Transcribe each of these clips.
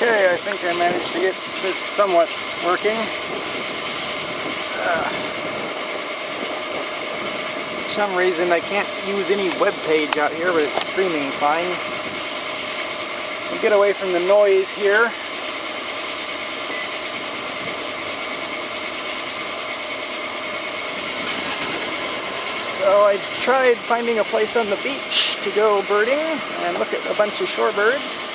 Okay, I think I managed to get this somewhat working. For some reason I can't use any web page out here, but it's streaming fine. We'll get away from the noise here. So I tried finding a place on the beach to go birding and look at a bunch of shorebirds,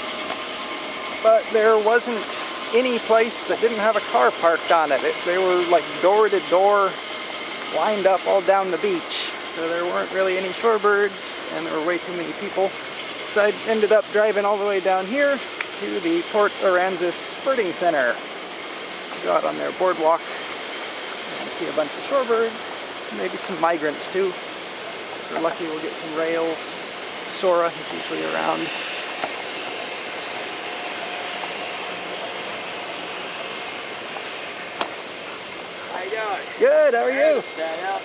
but there wasn't any place that didn't have a car parked on it. They were like door to door, lined up all down the beach. So there weren't really any shorebirds, and there were way too many people. So I ended up driving all the way down here to the Port Aransas Birding Center. Go out on their boardwalk and see a bunch of shorebirds, maybe some migrants too. If we're lucky, we'll get some rails. Sora is usually around. How you doing? Good, how are you? Set up.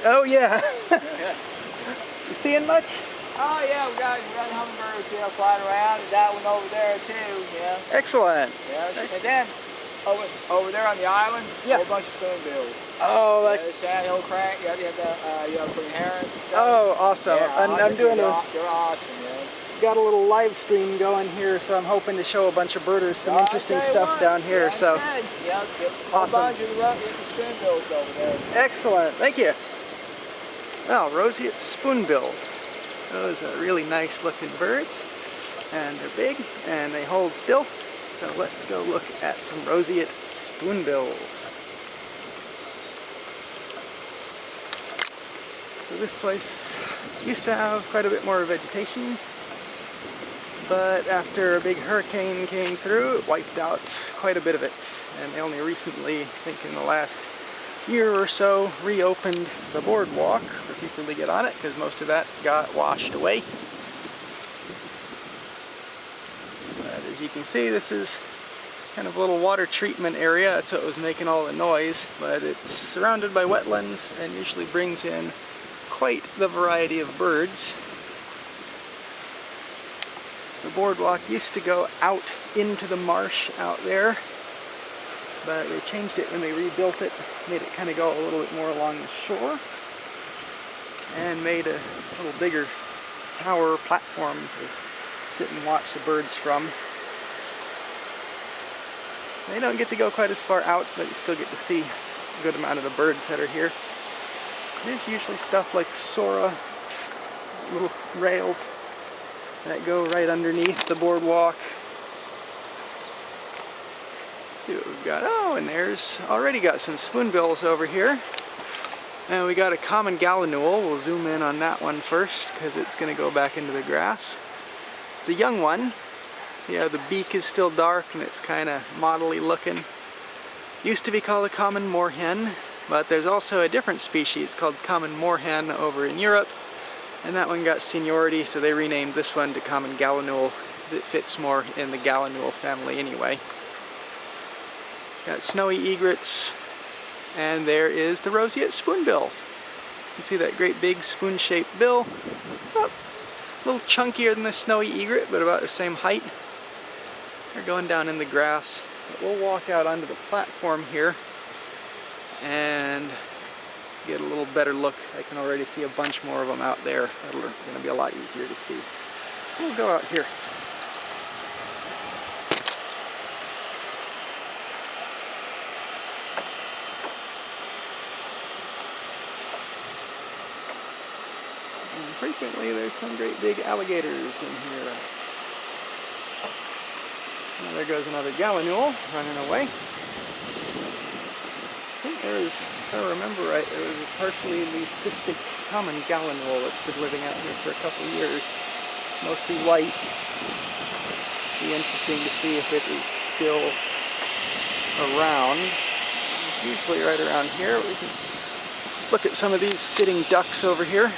Oh yeah. You seeing much? Oh yeah, we got hummingbirds here flying around, and that one over there too, yeah. Excellent. Yeah. And then over there on the island, a whole bunch of spoonbills. Oh, like sandhill crank. You have green herons and stuff. Oh, awesome. Yeah, I'm doing they're awesome, yeah. Got a little live stream going here, so I'm hoping to show a bunch of birders some interesting stuff down here. Yeah, so awesome. A bunch of the spoonbills over there. Excellent, thank you. Well, roseate spoonbills. Those are really nice looking birds, and they're big and they hold still. So let's go look at some roseate spoonbills. So this place used to have quite a bit more vegetation, but after a big hurricane came through, it wiped out quite a bit of it. And they only recently, I think in the last year or so, reopened the boardwalk for people to get on it, because most of that got washed away. But as you can see, this is kind of a little water treatment area. That's what was making all the noise, but it's surrounded by wetlands and usually brings in quite the variety of birds. The boardwalk used to go out into the marsh out there, but they changed it when they rebuilt it, made it kind of go a little bit more along the shore, and made a little bigger tower platform to sit and watch the birds from. They don't get to go quite as far out, but you still get to see a good amount of the birds that are here. There's usually stuff like Sora, little rails that go right underneath the boardwalk. Let's see what we've got. Oh, and there's already got some spoonbills over here. And we got a common gallinule. We'll zoom in on that one first because it's going to go back into the grass. It's a young one. See how the beak is still dark and it's kind of mottly looking. Used to be called a common moorhen, but there's also a different species called common moorhen over in Europe, and that one got seniority, so they renamed this one to common gallinule because it fits more in the gallinule family anyway. Got snowy egrets, and there is the roseate spoonbill. You can see that great big spoon-shaped bill. Oh, a little chunkier than the snowy egret, but about the same height. They're going down in the grass. But we'll walk out onto the platform here and get a little better look. I can already see a bunch more of them out there. That'll going to be a lot easier to see. We'll go out here. And frequently there's some great big alligators in here. Now there goes another gallinule running away. I think there was, if I remember right, there was a partially leucistic common gallinule that's been living out here for a couple of years. Mostly white. Be interesting to see if it is still around. It's usually right around here. We can look at some of these sitting ducks over here.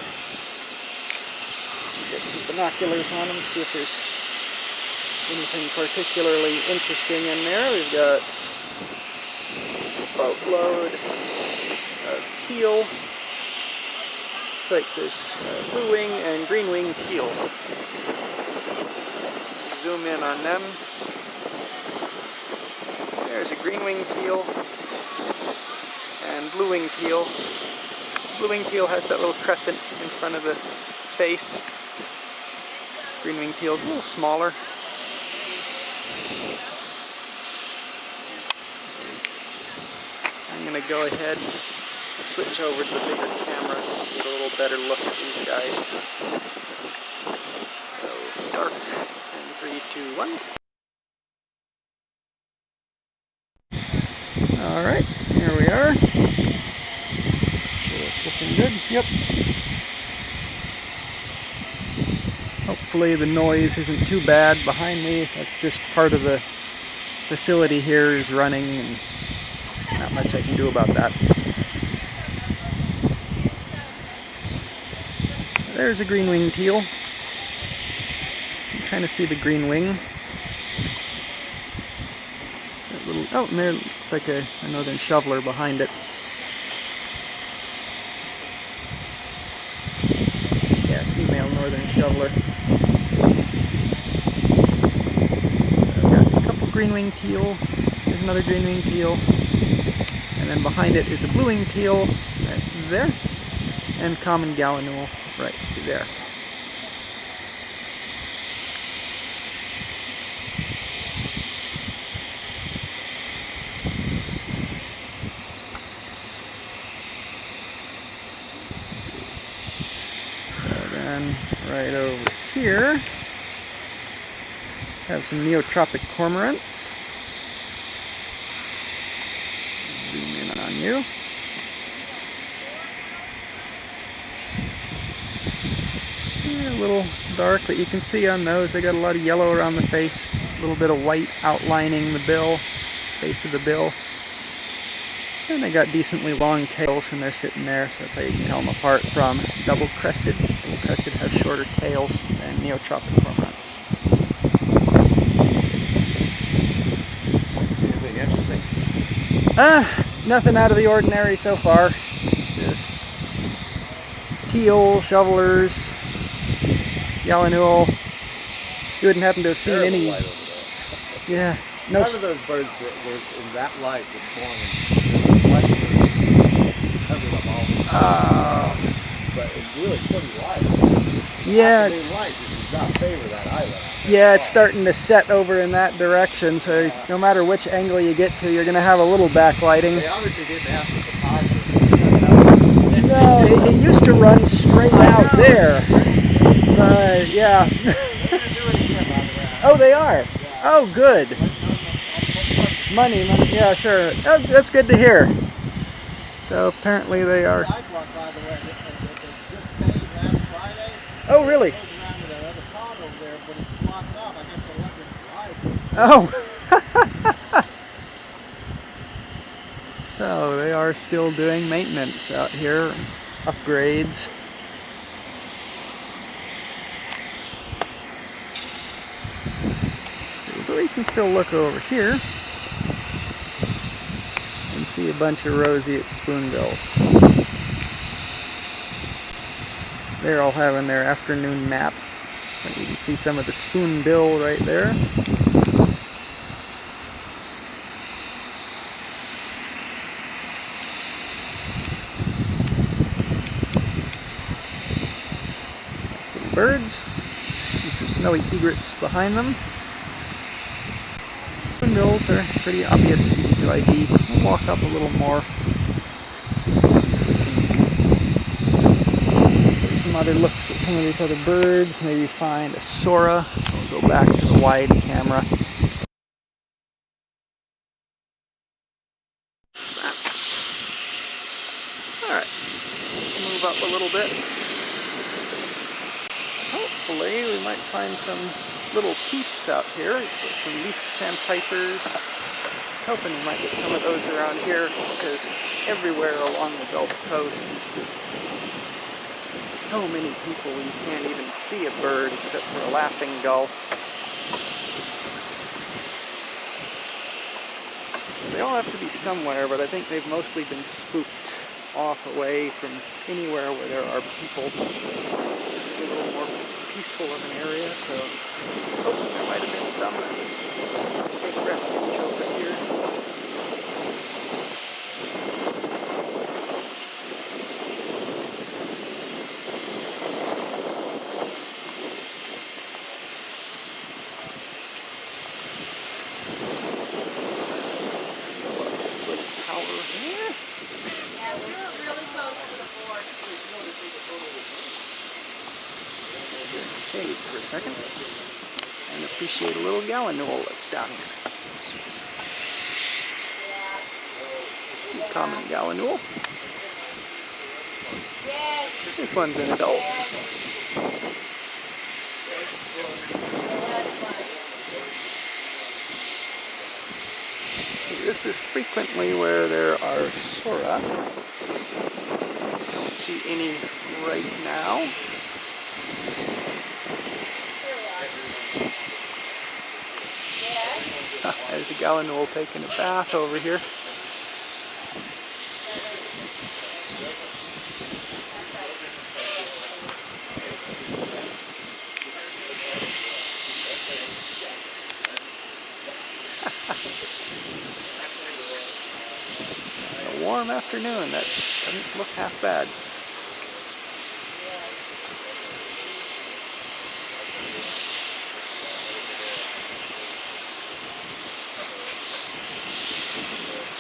Get some binoculars on them, see if there's anything particularly interesting in there. We've got a boatload of teal. Looks like there's blue wing and green wing teal. Zoom in on them. green-winged teal and blue-winged teal. Blue-winged teal has that little crescent in front of the face. Green-winged teal is a little smaller. I'm going to go ahead and switch over to the bigger camera to get a little better look at these guys. So, dark, and 3, 2, 1. Alright, here we are. It's looking good. Yep. Hopefully the noise isn't too bad behind me. That's just part of the facility here is running, and not much I can do about that. There's a green-winged teal. You can kind of see the green wing. That little, oh, and there looks like a northern shoveler behind it. Yeah, female northern shoveler. Got a couple green-winged teal. There's another green-winged teal. And then behind it is a blue-winged teal right there. And common gallinule right there. So then right over here have some neotropic cormorants. Zoom in on you. A little dark, but you can see on those they got a lot of yellow around the face, a little bit of white outlining the bill, base of the bill. And they got decently long tails when they're sitting there, so that's how you can tell them apart from double-crested. Double-crested have shorter tails than neotropic cormorants. Anything interesting? Nothing out of the ordinary so far. Just teal, shovelers, gallinule. You wouldn't happen to have seen any. Light over there. Yeah. No. None of those birds were in that light this morning. Light was covered them all. But it's really pretty light. Yeah. Afternoon light does not favor that island. Yeah, it's starting to set over in that direction, so no matter which angle you get to, you're going to have a little backlighting. They obviously didn't ask the photographer. No, it used to run straight out there. But yeah. Oh, they are? Oh, good. Money, yeah, sure. Oh, that's good to hear. So apparently they are. Oh, really? Oh. So they are still doing maintenance out here, upgrades. But we can still look over here and see a bunch of roseate spoonbills. They're all having their afternoon nap. And you can see some of the spoonbill right there. Some birds. Some snowy egrets behind them. Spoonbills are pretty obvious, easy to ID. We'll walk up a little more. Some other looks at some of these other birds, maybe find a sora. We'll go back to the wide camera. Alright, let's move up a little bit. Hopefully we might find some little peeps out here. Some least sandpipers. Hoping we might get some of those around here, because everywhere along the Gulf Coast is just so many people you can't even see a bird except for a laughing gull. They all have to be somewhere, but I think they've mostly been spooked off away from anywhere where there are people. This is a little more peaceful of an area, so oh, there might have been some. Take refuge over here. wait for a second and appreciate a little gallinule that's down here. Common gallinule. This one's an adult. See, this is frequently where there are sora. Don't see any right now. There's a gallinule taking a bath over here. A warm afternoon, that doesn't look half bad.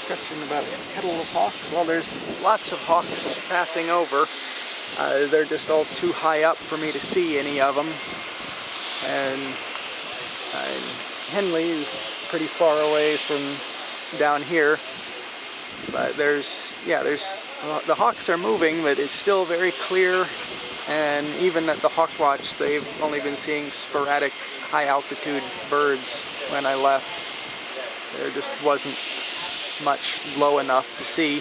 Question about a kettle of hawks. Well, there's lots of hawks passing over. They're just all too high up for me to see any of them. And Henley is pretty far away from down here. But the hawks are moving, but it's still very clear. And even at the hawk watch, they've only been seeing sporadic high altitude birds when I left. There just wasn't much low enough to see.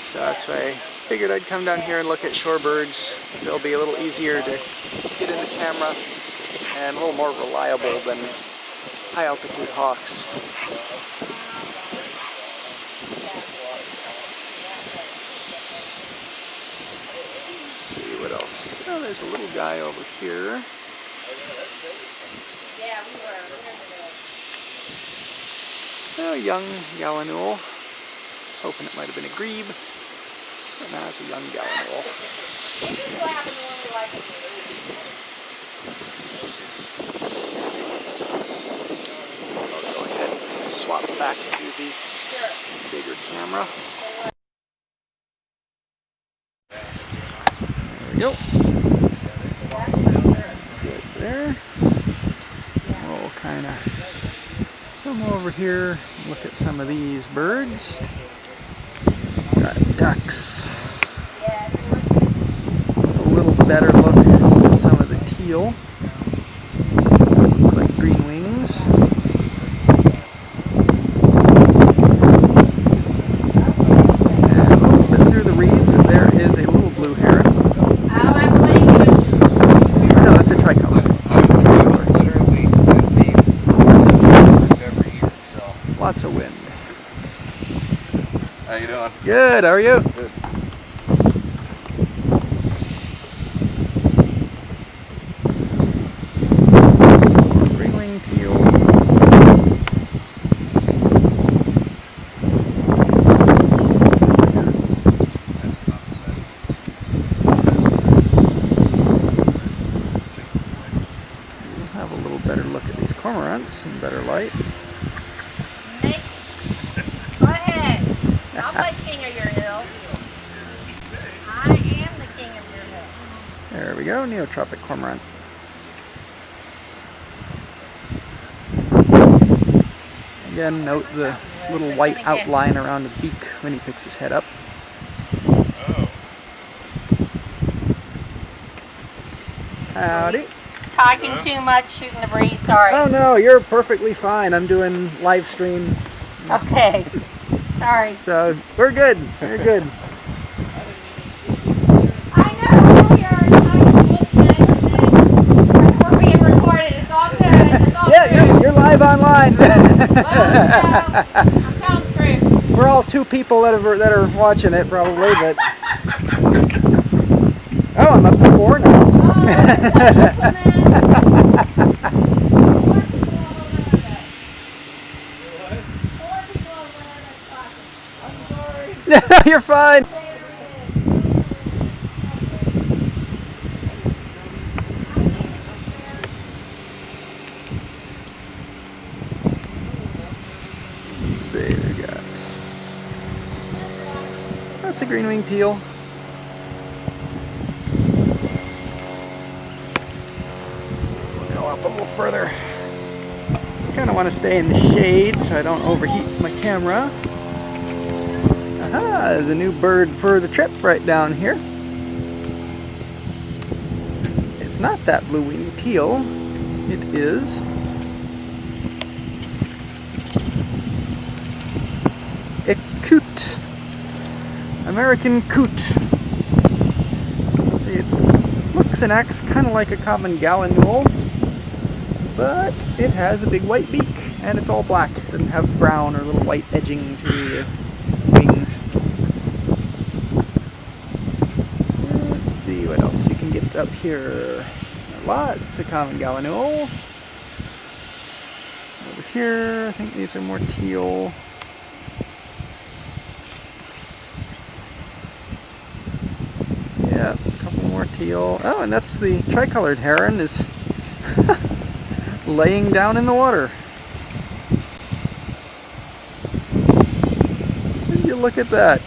So that's why I figured I'd come down here and look at shorebirds, because they'll be a little easier to get in the camera and a little more reliable than high altitude hawks. Let's see what else. Oh, there's a little guy over here. A young gallinule. I was hoping it might have been a grebe, but now it's a young gallinule. I'll go ahead and swap back to the bigger camera. There we go. Good there. We'll kind of come over here and look at some of these birds. Got ducks. A little better look at some of the teal. Those look like green wings. And a little bit through the reeds, and there is a little blue heron. No, that's a tricolor. Lots of wind. How you doing? Good, how are you? Good. Green-winged teal. We'll have a little better look at these cormorants in better light. Go ahead. I'll play king of your hill. I am the king of your hill. There we go, neotropic cormorant. Again, note the little white outline around the beak when he picks his head up. Howdy. Talking too much, shooting the breeze, sorry. Oh no, you're perfectly fine. I'm doing live stream. Okay. Sorry. So, we're good. We're good. I know, we're being recorded. It's all good. It's all Yeah, true. you're live online. Well, no, I'm telling the truth. We're all two people that are watching it probably, but oh, I'm up to 4 now. So. You're fine. Let's see, we got. That's a green-winged teal. further. Kind of want to stay in the shade so I don't overheat my camera. Aha, there's a new bird for the trip right down here. It's not that blue-winged teal. It is a coot. American coot. Let's see, it looks and acts kind of like a common gallinule, but it has a big white beak, and it's all black. It doesn't have brown or little white edging to the wings. Let's see what else we can get up here. Lots of common gallinules. Over here, I think these are more teal. Yeah, a couple more teal. Oh, and that's the tricolored heron is laying down in the water. Would you look at that?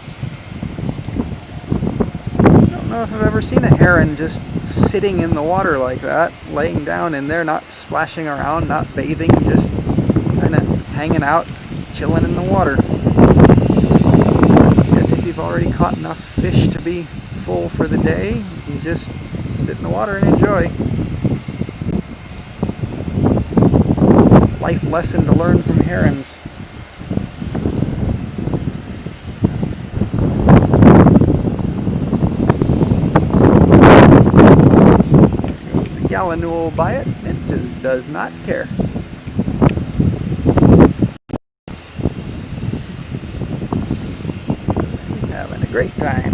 I don't know if I've ever seen a heron just sitting in the water like that, laying down in there, not splashing around, not bathing, just kind of hanging out, chilling in the water. I guess if you've already caught enough fish to be full for the day, you can just sit in the water and enjoy. Life lesson to learn from herons. There's a gallinule by it. It just does not care. He's having a great time.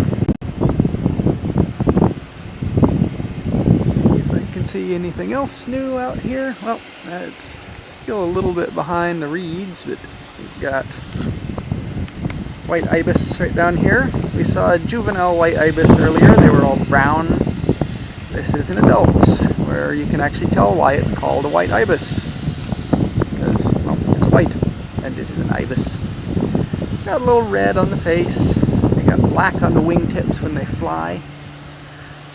Let's see if I can see anything else new out here. Well, it's still a little bit behind the reeds, but we've got white ibis right down here. We saw a juvenile white ibis earlier. They were all brown. This is an adult, where you can actually tell why it's called a white ibis. Because, well, it's white, and it is an ibis. Got a little red on the face. They got black on the wingtips when they fly.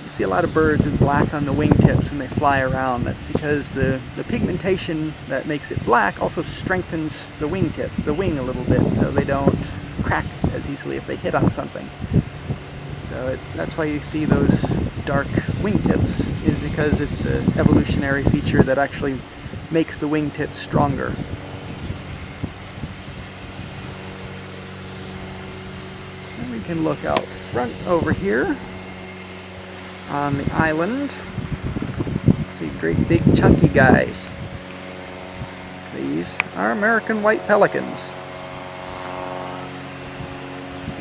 See a lot of birds with black on the wingtips when they fly around. That's because the pigmentation that makes it black also strengthens the wingtip, the wing a little bit, so they don't crack as easily if they hit on something. So that's why you see those dark wingtips, is because it's an evolutionary feature that actually makes the wingtips stronger. And we can look out front over here on the island. See great big chunky guys. These are American white pelicans.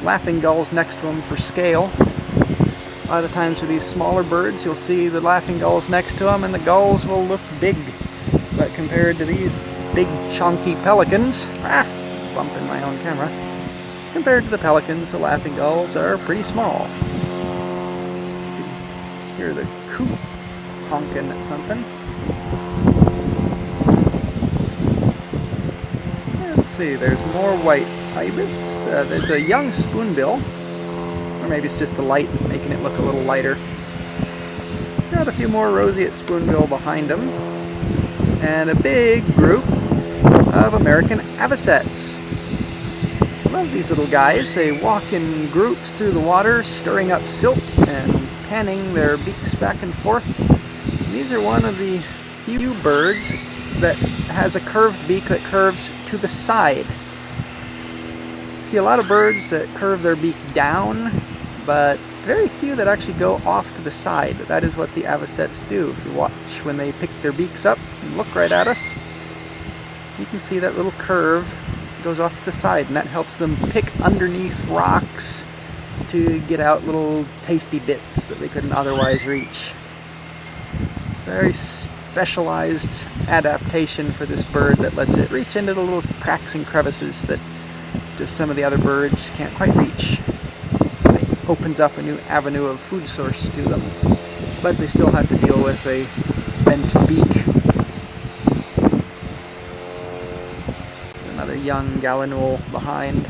Laughing gulls next to them for scale. A lot of times with these smaller birds you'll see the laughing gulls next to them and the gulls will look big. But compared to these big chunky pelicans, bumping my own camera, compared to the pelicans, the laughing gulls are pretty small. Hear the coot honking at something. Let's see, there's more white ibis. There's a young spoonbill, or maybe it's just the light making it look a little lighter. Got a few more roseate spoonbill behind them, and a big group of American avocets. Love these little guys. They walk in groups through the water, stirring up silt and panning their beaks back and forth. And these are one of the few birds that has a curved beak that curves to the side. See a lot of birds that curve their beak down, but very few that actually go off to the side. That is what the avocets do. If you watch when they pick their beaks up and look right at us, you can see that little curve goes off to the side, and that helps them pick underneath rocks to get out little tasty bits that they couldn't otherwise reach. Very specialized adaptation for this bird that lets it reach into the little cracks and crevices that just some of the other birds can't quite reach. So it opens up a new avenue of food source to them, but they still have to deal with a bent beak. Another young gallinule behind.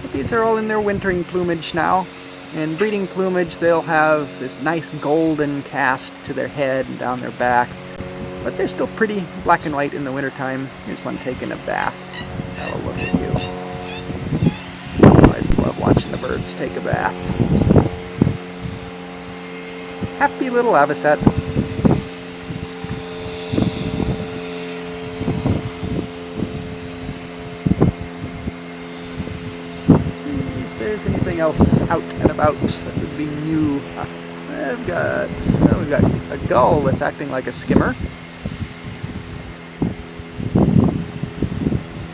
But these are all in their wintering plumage now. In breeding plumage, they'll have this nice golden cast to their head and down their back, but they're still pretty black and white in the wintertime. Here's one taking a bath. Let's have a look at you. I just love watching the birds take a bath. Happy little avocet. Anything else out and about that would be new? We've got a gull that's acting like a skimmer.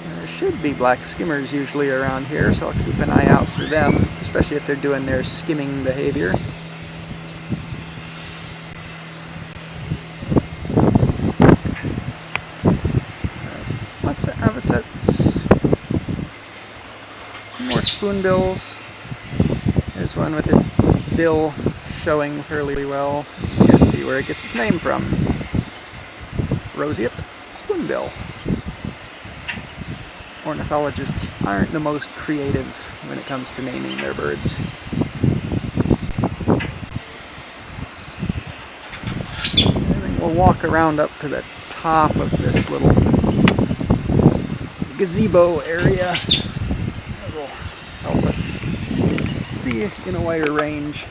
There should be black skimmers usually around here, so I'll keep an eye out for them, especially if they're doing their skimming behavior. Lots of avocets. More spoonbills. There's one with its bill showing fairly well. You can see where it gets its name from. Roseate spoonbill. Ornithologists aren't the most creative when it comes to naming their birds. I think we'll walk around up to the top of this little gazebo area. Help us see in a wider range,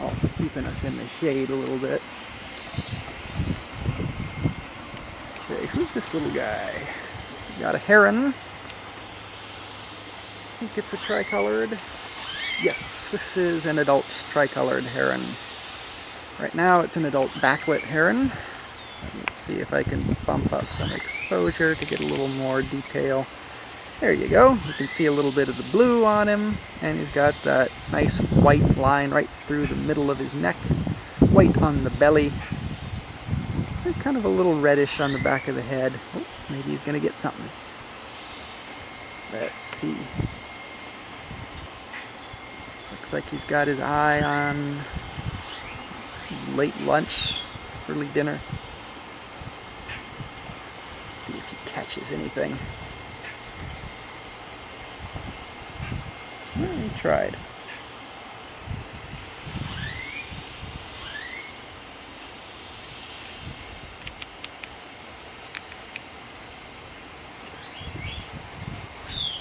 also keeping us in the shade a little bit. Okay, who's this little guy? We got a heron. I think it's a tricolored. Yes, this is an adult tricolored heron. Right now it's an adult backlit heron. Let's see if I can bump up some exposure to get a little more detail. There you go. You can see a little bit of the blue on him, and he's got that nice white line right through the middle of his neck, white on the belly. There's kind of a little reddish on the back of the head. Oh, maybe he's going to get something. Let's see. Looks like he's got his eye on late lunch, early dinner. Let's see if he catches anything. Well, he tried.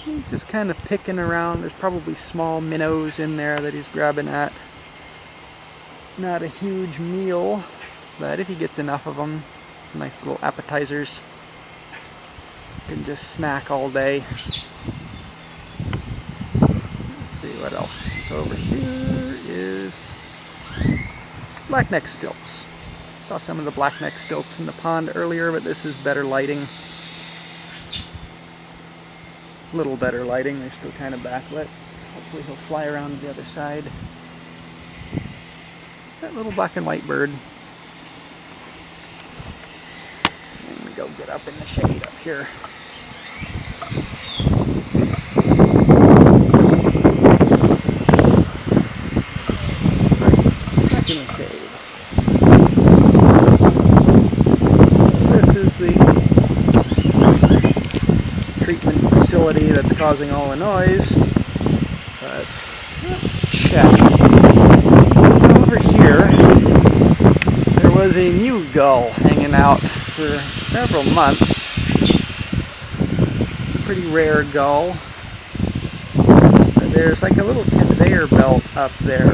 He's just kind of picking around. There's probably small minnows in there that he's grabbing at. Not a huge meal, but if he gets enough of them, nice little appetizers. You can just snack all day. What else is over here is blackneck stilts. Saw some of the blackneck stilts in the pond earlier, but this is better lighting. A little better lighting. They're still kind of backlit. Hopefully he'll fly around to the other side. That little black and white bird. Let me go get up in the shade up here. In the shade. This is the treatment facility that's causing all the noise. But let's check. Over here, there was a new gull hanging out for several months. It's a pretty rare gull. But there's like a little conveyor belt up there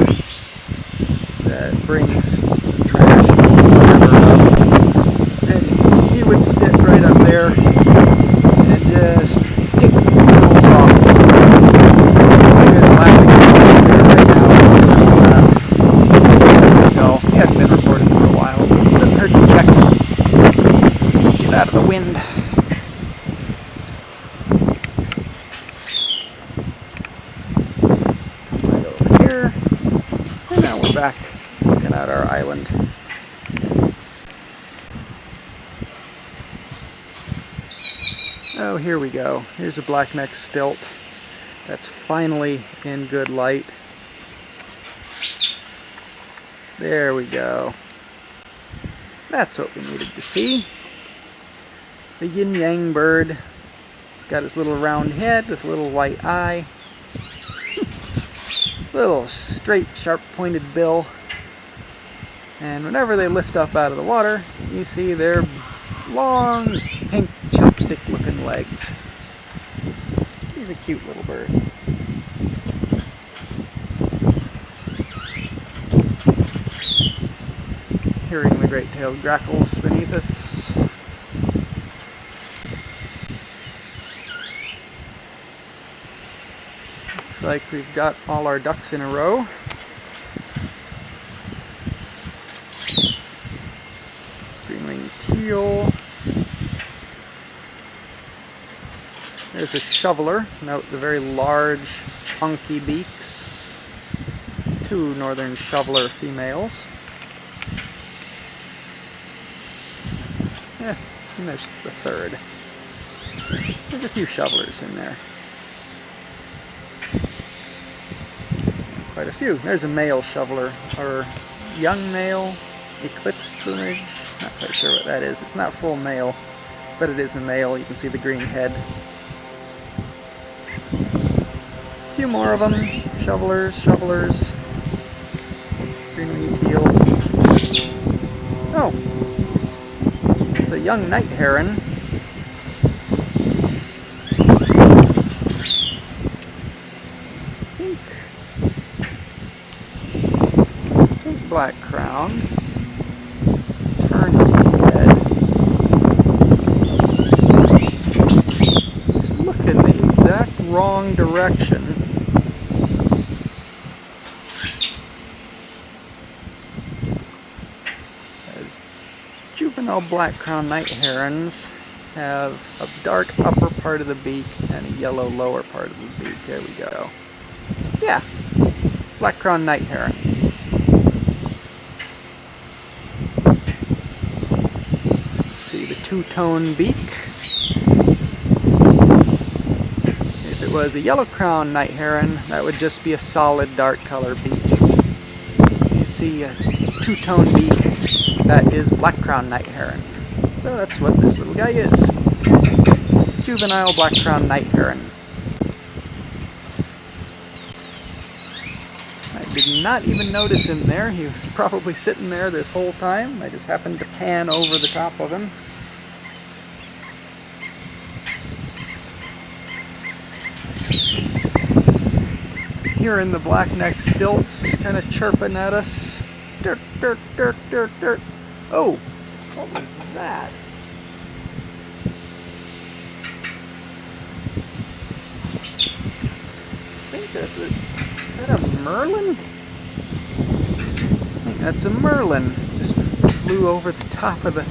that brings trash up. And he would sit right up there and just pick needles off. So there's laughing right now. So he hadn't been reported for a while. But I heard you check. Let's get out of the wind. Right over here. And now we're back. Looking at our island. Oh, here we go. Here's a blackneck stilt that's finally in good light. There we go. That's what we needed to see. The yin-yang bird. It's got its little round head with a little white eye. Little straight, sharp-pointed bill. And whenever they lift up out of the water, you see their long, pink, chopstick-looking legs. He's a cute little bird. Hearing the great-tailed grackles beneath us. Looks like we've got all our ducks in a row. Green-winged teal. There's a shoveler. Note the very large, chunky beaks. 2 northern shoveler females. Yeah, and there's the third. There's a few shovelers in there. Quite a few. There's a male shoveler, or young male, eclipse plumage. Not quite sure what that is. It's not full male, but it is a male. You can see the green head. A few more of them. Shovelers. Green-winged teal. Oh! It's a young night heron. Pink black crown. Turn his head. He's looking the exact wrong direction. Juvenile black-crowned night herons have a dark upper part of the beak and a yellow lower part of the beak. There we go. Yeah, black-crowned night heron. Let's see the two-tone beak. If it was a yellow-crowned night heron, that would just be a solid dark color beak. You see a two-tone beak. That is black-crowned night heron. So that's what this little guy is. Juvenile black-crowned night heron. I did not even notice him there. He was probably sitting there this whole time. I just happened to pan over the top of him. Hearing the black-necked stilts kind of chirping at us. Dirt, dirt, dirt, dirt, dirt. Oh, what was that? I think that's a... Is that a merlin? I think that's a merlin. Just flew over the top of the...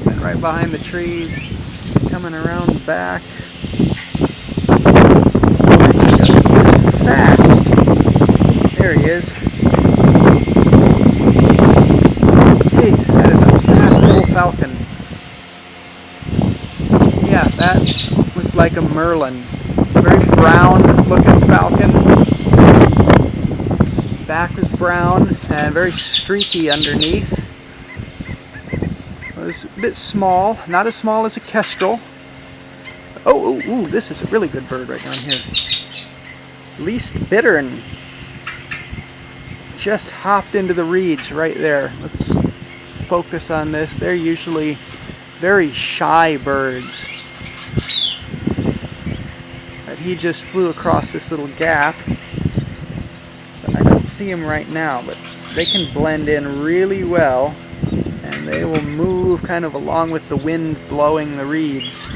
Went right behind the trees. Coming around back. He's fast. There he is. That is a fast little falcon. Yeah, that looked like a merlin. Very brown looking falcon. Back was brown and very streaky underneath. It was a bit small, not as small as a kestrel. Oh, this is a really good bird right down here. Least bittern. Just hopped into the reeds right there. Let's focus on this. They're usually very shy birds. But he just flew across this little gap. So I don't see him right now, but they can blend in really well, and they will move kind of along with the wind blowing the reeds.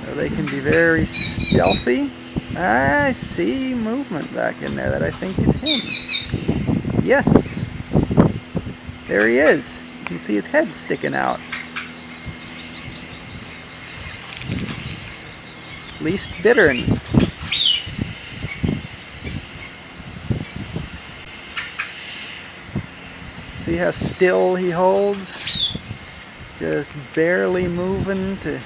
So they can be very stealthy. I see movement back in there that I think is him. Yes, there he is. You can see his head sticking out. Least bittern. See how still he holds? Just barely moving to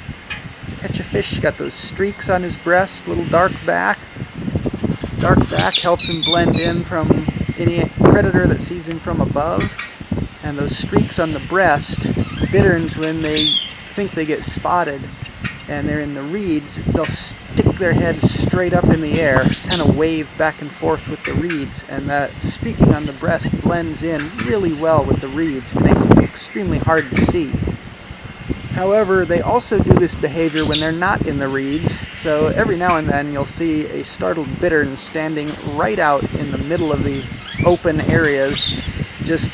catch a fish. Got those streaks on his breast, little dark back. Dark back helps him blend in from any predator that sees him from above. And those streaks on the breast, bitterns, when they think they get spotted and they're in the reeds, they'll stick poke their heads straight up in the air, kind of wave back and forth with the reeds, and that streaking on the breast blends in really well with the reeds. It makes it extremely hard to see. However, they also do this behavior when they're not in the reeds, so every now and then you'll see a startled bittern standing right out in the middle of the open areas, just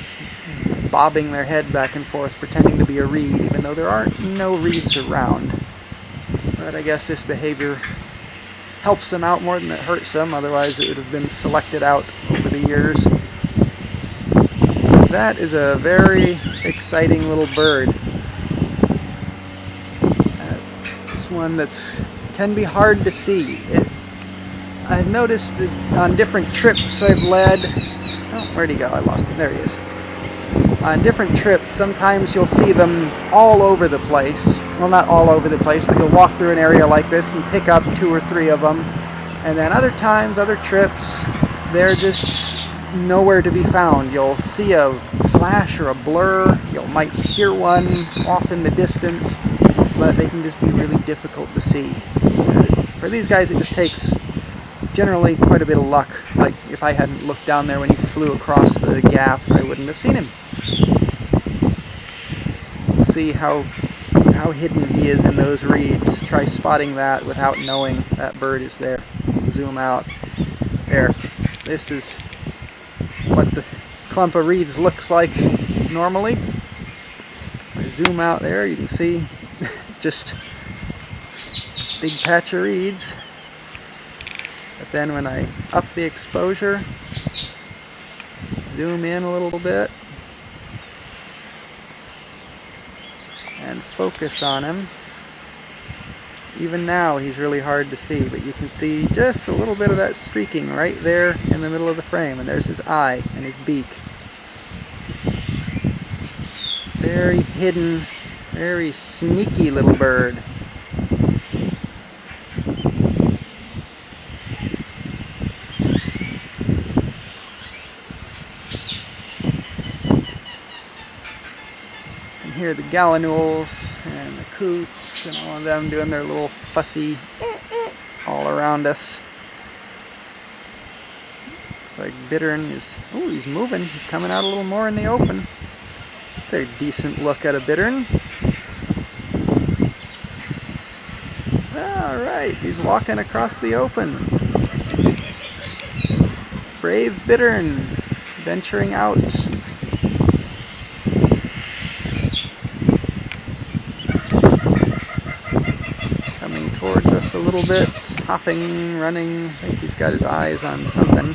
bobbing their head back and forth, pretending to be a reed, even though there are no reeds around. But I guess this behavior helps them out more than it hurts them, otherwise it would have been selected out over the years. That is a very exciting little bird. It's one that can be hard to see. I've noticed that on different trips I've led... Oh, where'd he go? I lost him. There he is. On different trips, sometimes you'll see them all over the place. Well, not all over the place, but you'll walk through an area like this and pick up 2 or 3 of them. And then other times, other trips, they're just nowhere to be found. You'll see a flash or a blur. You might hear one off in the distance, but they can just be really difficult to see. For these guys, it just takes generally quite a bit of luck. Like if I hadn't looked down there when he flew across the gap, I wouldn't have seen him. See how hidden he is in those reeds. Try spotting that without knowing that bird is there. Zoom out. There. This is what the clump of reeds looks like normally. If I zoom out there, you can see it's just a big patch of reeds. But then when I up the exposure, zoom in a little bit, and focus on him. Even now he's really hard to see, but you can see just a little bit of that streaking right there in the middle of the frame, and there's his eye and his beak. Very hidden, very sneaky little bird. Hear the gallinules and the coots and all of them doing their little fussy all around us. Looks like bittern is, oh, he's moving. He's coming out a little more in the open. It's a decent look at a bittern. All right, he's walking across the open. Brave bittern venturing out. Towards us a little bit, hopping, running. I think he's got his eyes on something.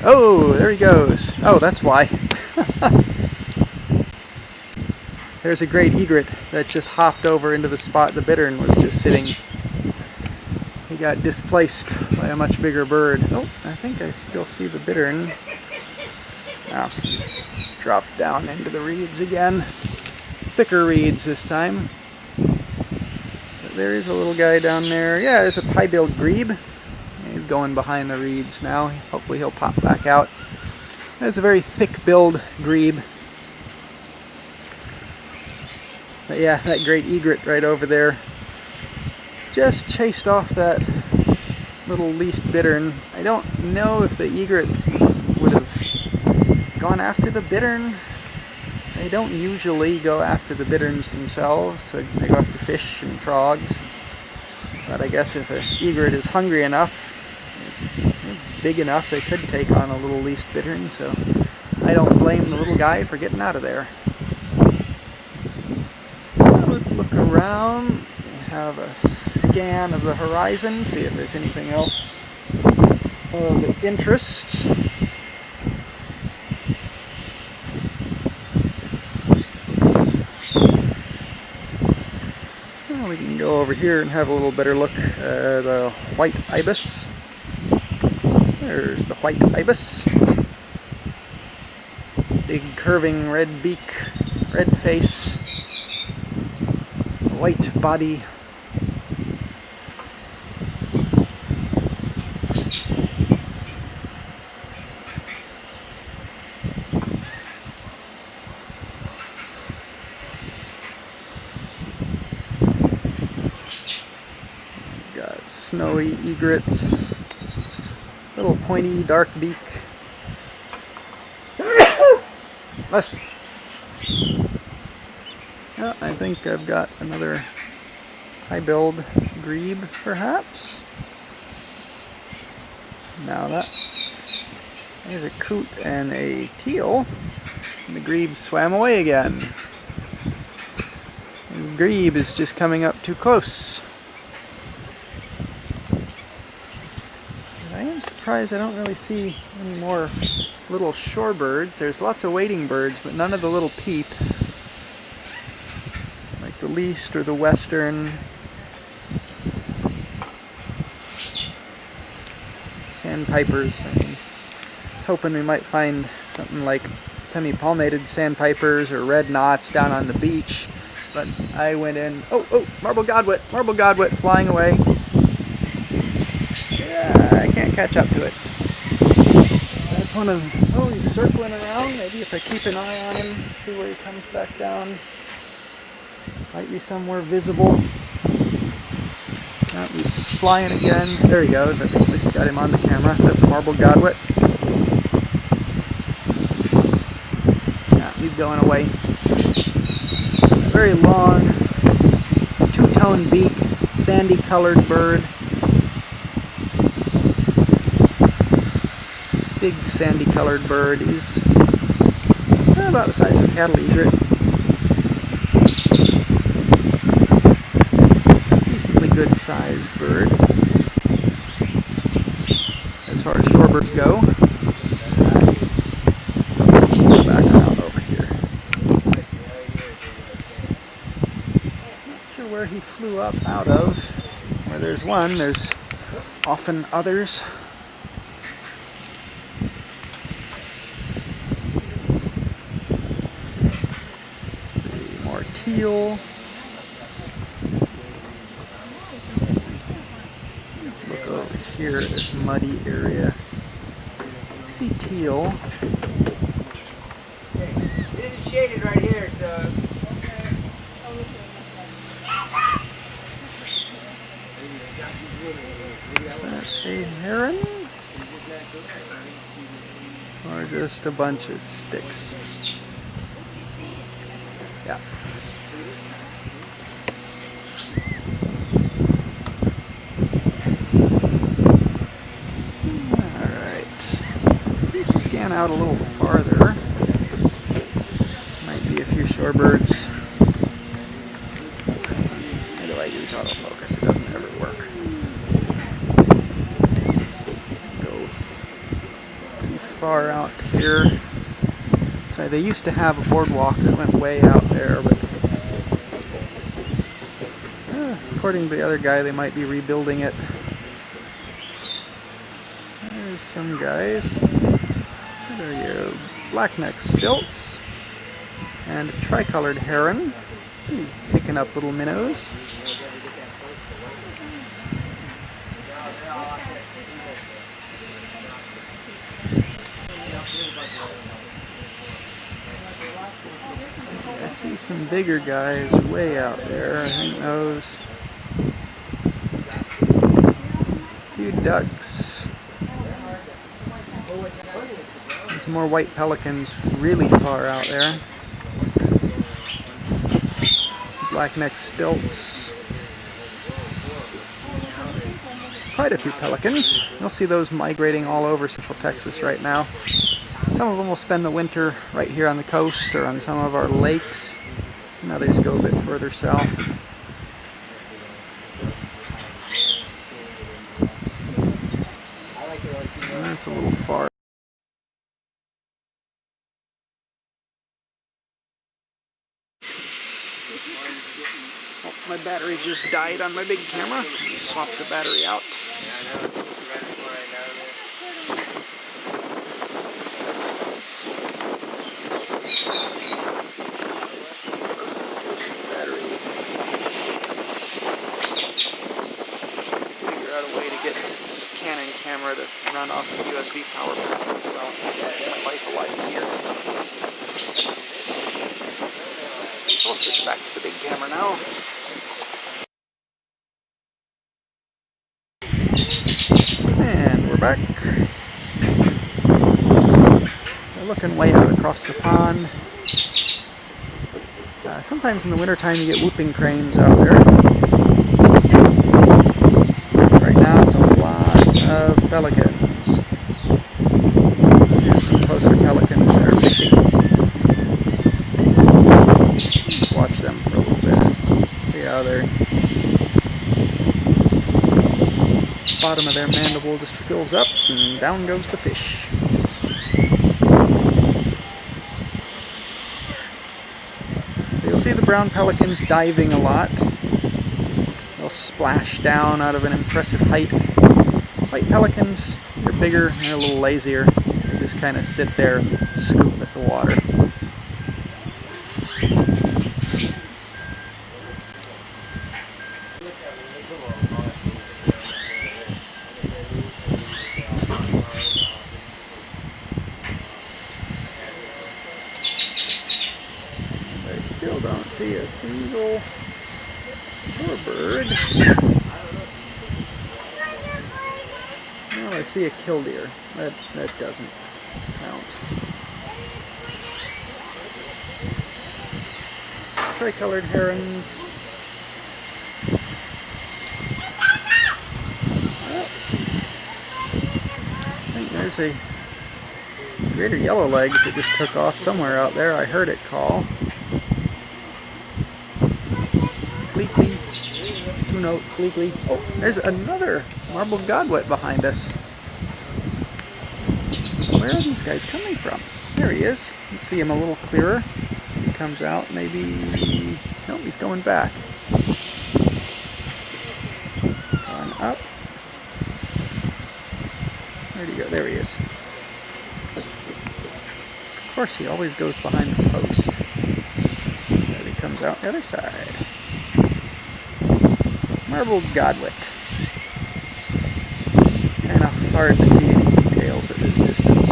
Oh, there he goes. Oh, that's why. There's a great egret that just hopped over into the spot the bittern was just sitting. He got displaced by a much bigger bird. Oh, I think I still see the bittern. Now, he's dropped down into the reeds again. Thicker reeds this time. But there is a little guy down there. Yeah, there's a pie-billed grebe. He's going behind the reeds now. Hopefully he'll pop back out. There's a very thick-billed grebe. But yeah, that great egret right over there just chased off that little least bittern. I don't know if the egret would have gone after the bittern. They don't usually go after the bitterns themselves. They go after fish and frogs. But I guess if an egret is hungry enough, big enough, they could take on a little least bittern. So I don't blame the little guy for getting out of there. Now let's look around. Have a scan of the horizon, see if there's anything else of interest. We can go over here and have a little better look at the white ibis. There's the white ibis. Big curving red beak, red face, white body. snowy egrets, little pointy dark beak. Bless me. Yeah, I think I've got another high-billed grebe, perhaps. Now there's a coot and a teal, and the grebe swam away again. And the grebe is just coming up too close. And I am surprised I don't really see any more little shorebirds. There's lots of wading birds, but none of the little peeps, like the least or the western. Sandpipers. I was hoping we might find something like semi-palmated sandpipers or red knots down on the beach, but I went in. Oh, marble godwit flying away. Yeah, I can't catch up to it. That's one of. Oh, he's circling around. Maybe if I keep an eye on him, see where he comes back down. Might be somewhere visible. Oh, he's flying again. There he goes. I think at least got him on the camera. That's a marble godwit. Yeah, he's going away. A very long, two-tone beak, sandy-colored bird. Big sandy-colored bird. He's about the size of a cattle egret. Good sized bird as far as shorebirds go. Go back around over here. Not sure where he flew up out of. Where there's one, there's often others. Let's see, more teal. Here at this muddy area. See teal. It is shaded right here, so. Is that a heron? Or just a bunch of sticks? Yeah. Out a little farther. Might be a few shorebirds. How do I use autofocus? It doesn't ever work. Go pretty far out here. Sorry, they used to have a boardwalk that went way out there, but according to the other guy, they might be rebuilding it. There's some guys. There are your black-necked stilts and a tricolored heron. He's picking up little minnows. I see some bigger guys way out there. I think those. A few ducks. Some more white pelicans really far out there. Black-necked stilts. Quite a few pelicans. You'll see those migrating all over central Texas right now. Some of them will spend the winter right here on the coast or on some of our lakes, and others go a bit further south. That's a little far. Oh, my battery just died on my big camera. Swap the battery out. Battery. Figure out a way to get this Canon camera to run off of USB power packs as well. Make life a lot easier. So I'll switch back to the big camera now. back. They're looking way out across the pond. Sometimes in the wintertime you get whooping cranes out there. Right now it's a lot of pelicans. Here's some closer pelicans that are fishing. Just watch them for a little bit. See how they're... bottom of their mandible just fills up and down goes the fish. You'll see the brown pelicans diving a lot. They'll splash down out of an impressive height. White pelicans, they're bigger and they're a little lazier. They just kind of sit there and scoop at the water. Still don't see a single shorebird. No, I see a killdeer. That doesn't count. Tricolored herons. Oh. I think there's a greater yellowlegs that just took off somewhere out there. I heard it call. Cleekly. Two-note cleekly. Oh, there's another marbled godwit behind us. Where are these guys coming from? There he is. Let's see him a little clearer. He comes out, maybe... Nope, he's going back. Going up. Where'd he go? There he is. Of course, he always goes behind the post. There he comes out the other side. Marbled godwit. Kind of hard to see any details at this distance.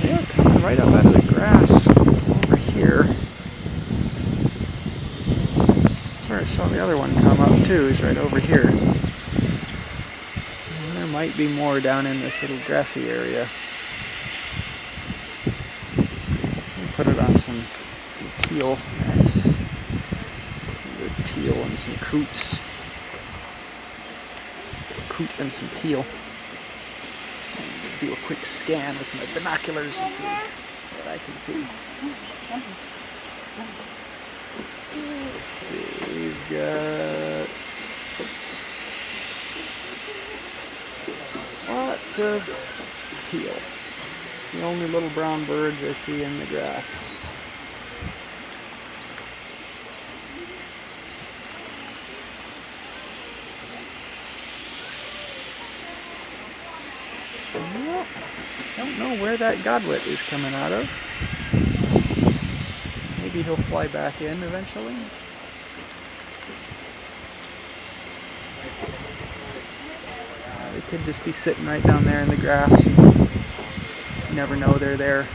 They are coming right up out of the grass over here. That's where I saw the other one come up too, is right over here. And there might be more down in this little grassy area. Let's see. Let me put it on some teal. That's teal and some coots. Coot and some teal. Do a quick scan with my binoculars and see what I can see. Let's see, we've got lots of teal. It's the only little brown birds I see in the grass. Don't know where that godwit is coming out of. Maybe he'll fly back in eventually. They could just be sitting right down there in the grass. You never know they're there.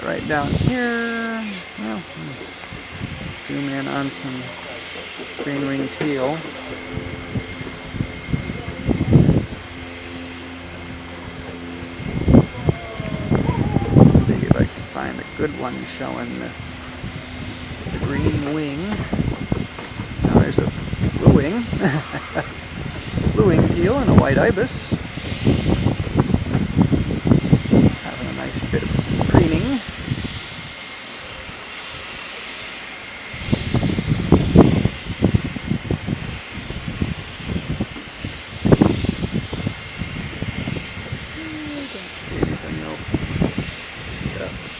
Right down here. Well, zoom in on some green-winged teal. Find a good one showing the green wing. Now there's a blue wing. Blue wing teal and a white ibis. Having a nice bit of preening.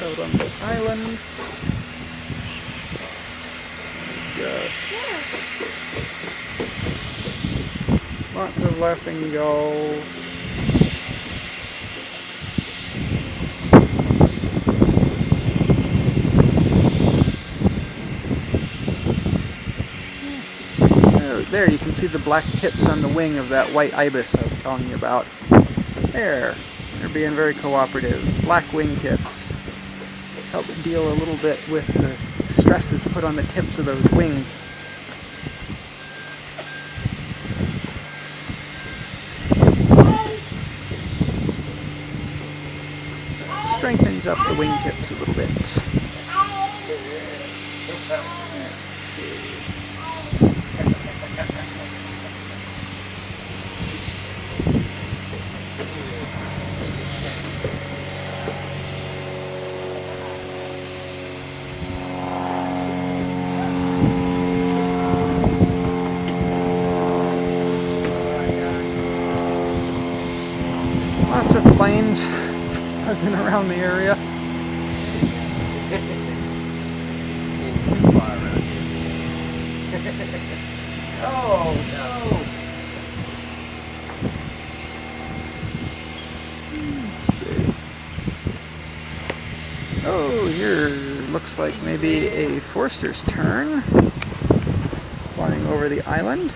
Out on the island. Lots of laughing gulls. There you can see the black tips on the wing of that white ibis I was telling you about. There. They're being very cooperative. Black wing tips. Helps deal a little bit with the stresses put on the tips of those wings. ease up the wingtips a little bit. Let's see. Lots of planes buzzing around the area. Too far around here. Oh no! Let's see. Oh, here looks like maybe a Forster's tern flying over the island.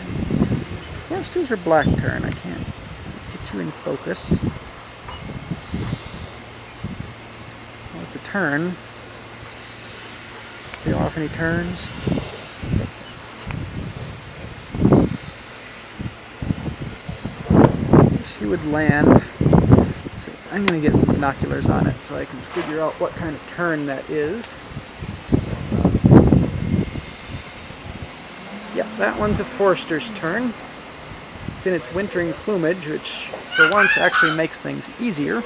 Forsters or black tern? I can't get you in focus. Well, it's a tern. See how often he turns? She would land. So I'm going to get some binoculars on it so I can figure out what kind of tern that is. Yeah, that one's a Forster's tern. It's in its wintering plumage, which for once actually makes things easier,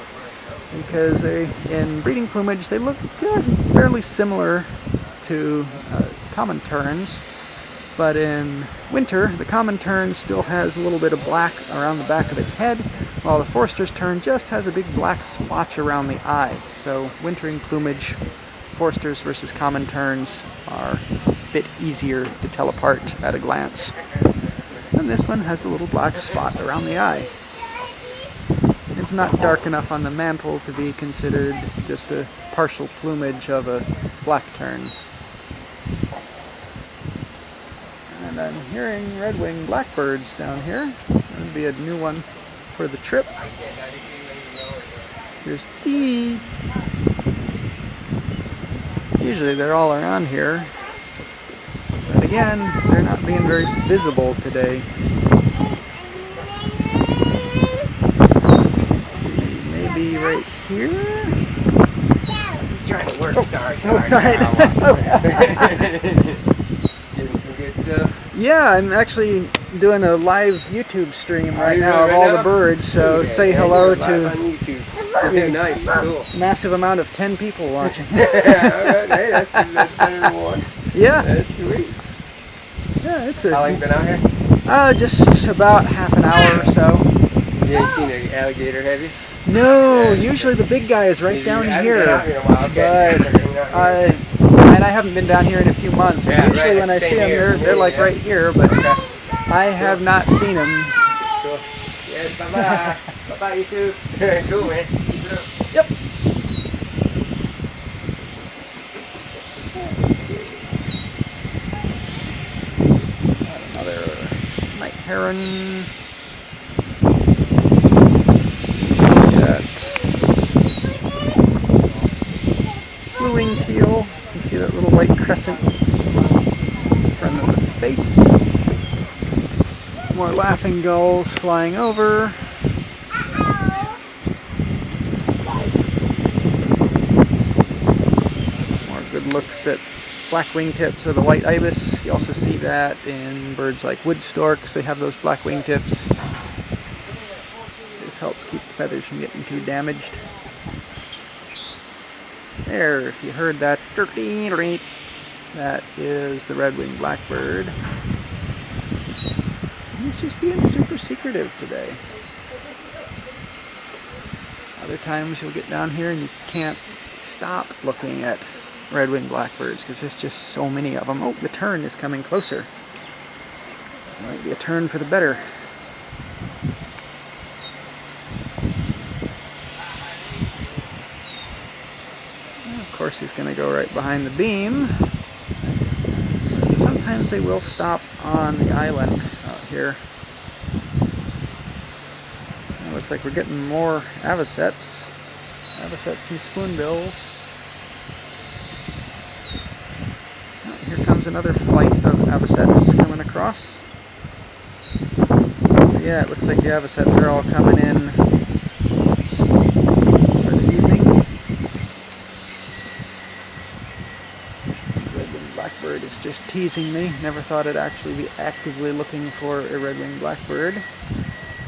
because in breeding plumage they look fairly similar to common terns, but in winter the common tern still has a little bit of black around the back of its head, while the Forster's tern just has a big black splotch around the eye. So wintering plumage, Forsters versus common terns are a bit easier to tell apart at a glance. And this one has a little black spot around the eye. It's not dark enough on the mantle to be considered just a partial plumage of a black tern. And I'm hearing red-winged blackbirds down here. That'd be a new one for the trip. Here's D. Usually they're all around here. But again, they're not being very visible today. Maybe right here? He's trying to work. Sorry. Outside. Getting some good stuff. Yeah, I'm actually doing a live YouTube stream right you now of really all right the now? birds, so Yeah, say yeah, hello you're live to on YouTube. Nice, cool. massive amount of 10 people watching. Yeah, hey, that's better than one. Yeah, That's sweet. yeah, it's How long you been out here? just about half an hour or so. You ain't seen an alligator, have you? No, Yeah. usually the big guy is right down I haven't been out here. here in a while. Okay. And I haven't been down here in a few months. Yeah, Usually right, when I same see them, here. they're like Yeah. right here, but Okay. I have not seen them. Cool. Yes, bye-bye. Bye-bye, you too. Cool, man. Keep it up. Yep. Let's see. Another night heron. Got blue-winged teal. You can see that little white crescent in front of the face. More laughing gulls flying over. More good looks at black wingtips or the white ibis. You also see that in birds like wood storks. They have those black wingtips. This helps keep the feathers from getting too damaged. There, if you heard that, that is the red-winged blackbird. He's just being super secretive today. Other times you'll get down here and you can't stop looking at red-winged blackbirds because there's just so many of them. Oh, the tern is coming closer. Might be a turn for the better. Of course he's going to go right behind the beam. But sometimes they will stop on the island out here. It looks like we're getting more avocets. Avocets and spoonbills. Oh, here comes another flight of avocets coming across. Yeah, it looks like the avocets are all coming in for the evening. blackbird is just teasing me. Never thought I'd actually be actively looking for a red-winged blackbird,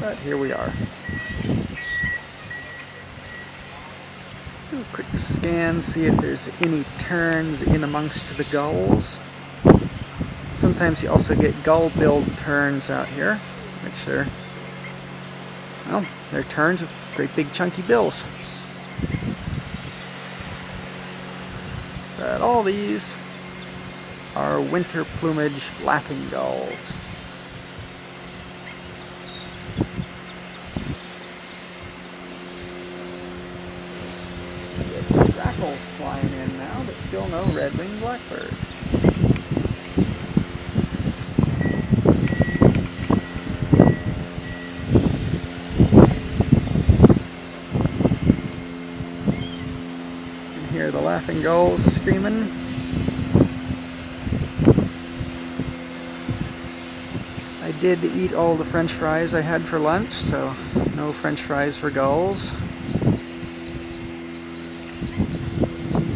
but here we are. Do a quick scan, see if there's any terns in amongst the gulls. Sometimes you also get gull-billed terns out here, which are, well, they're terns with great big chunky bills. But all these are winter plumage laughing gulls. Grackles flying in now, but still no red-winged blackbird. You can hear the laughing gulls screaming. I did eat all the French fries I had for lunch, so no French fries for gulls.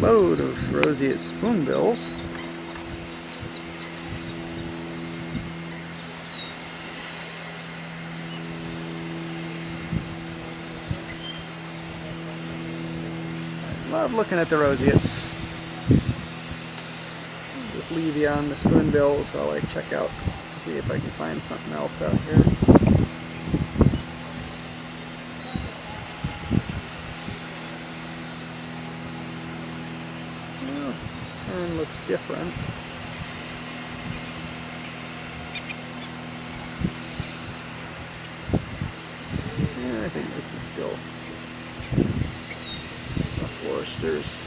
Load of roseate spoonbills. I love looking at the roseates. Just leave you on the spoonbills while I check out, see if I can find something else out here. Looks different. Yeah, I think this is still a Forester's.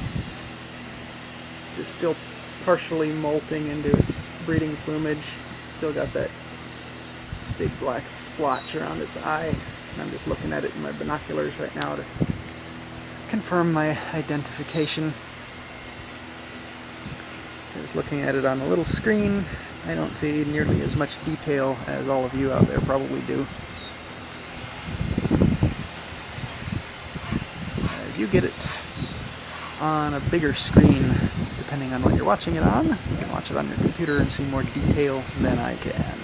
Just still partially molting into its breeding plumage. Still got that big black splotch around its eye. And I'm just looking at it in my binoculars right now to confirm my identification. Because looking at it on a little screen, I don't see nearly as much detail as all of you out there probably do. As you get it on a bigger screen, depending on what you're watching it on, you can watch it on your computer and see more detail than I can.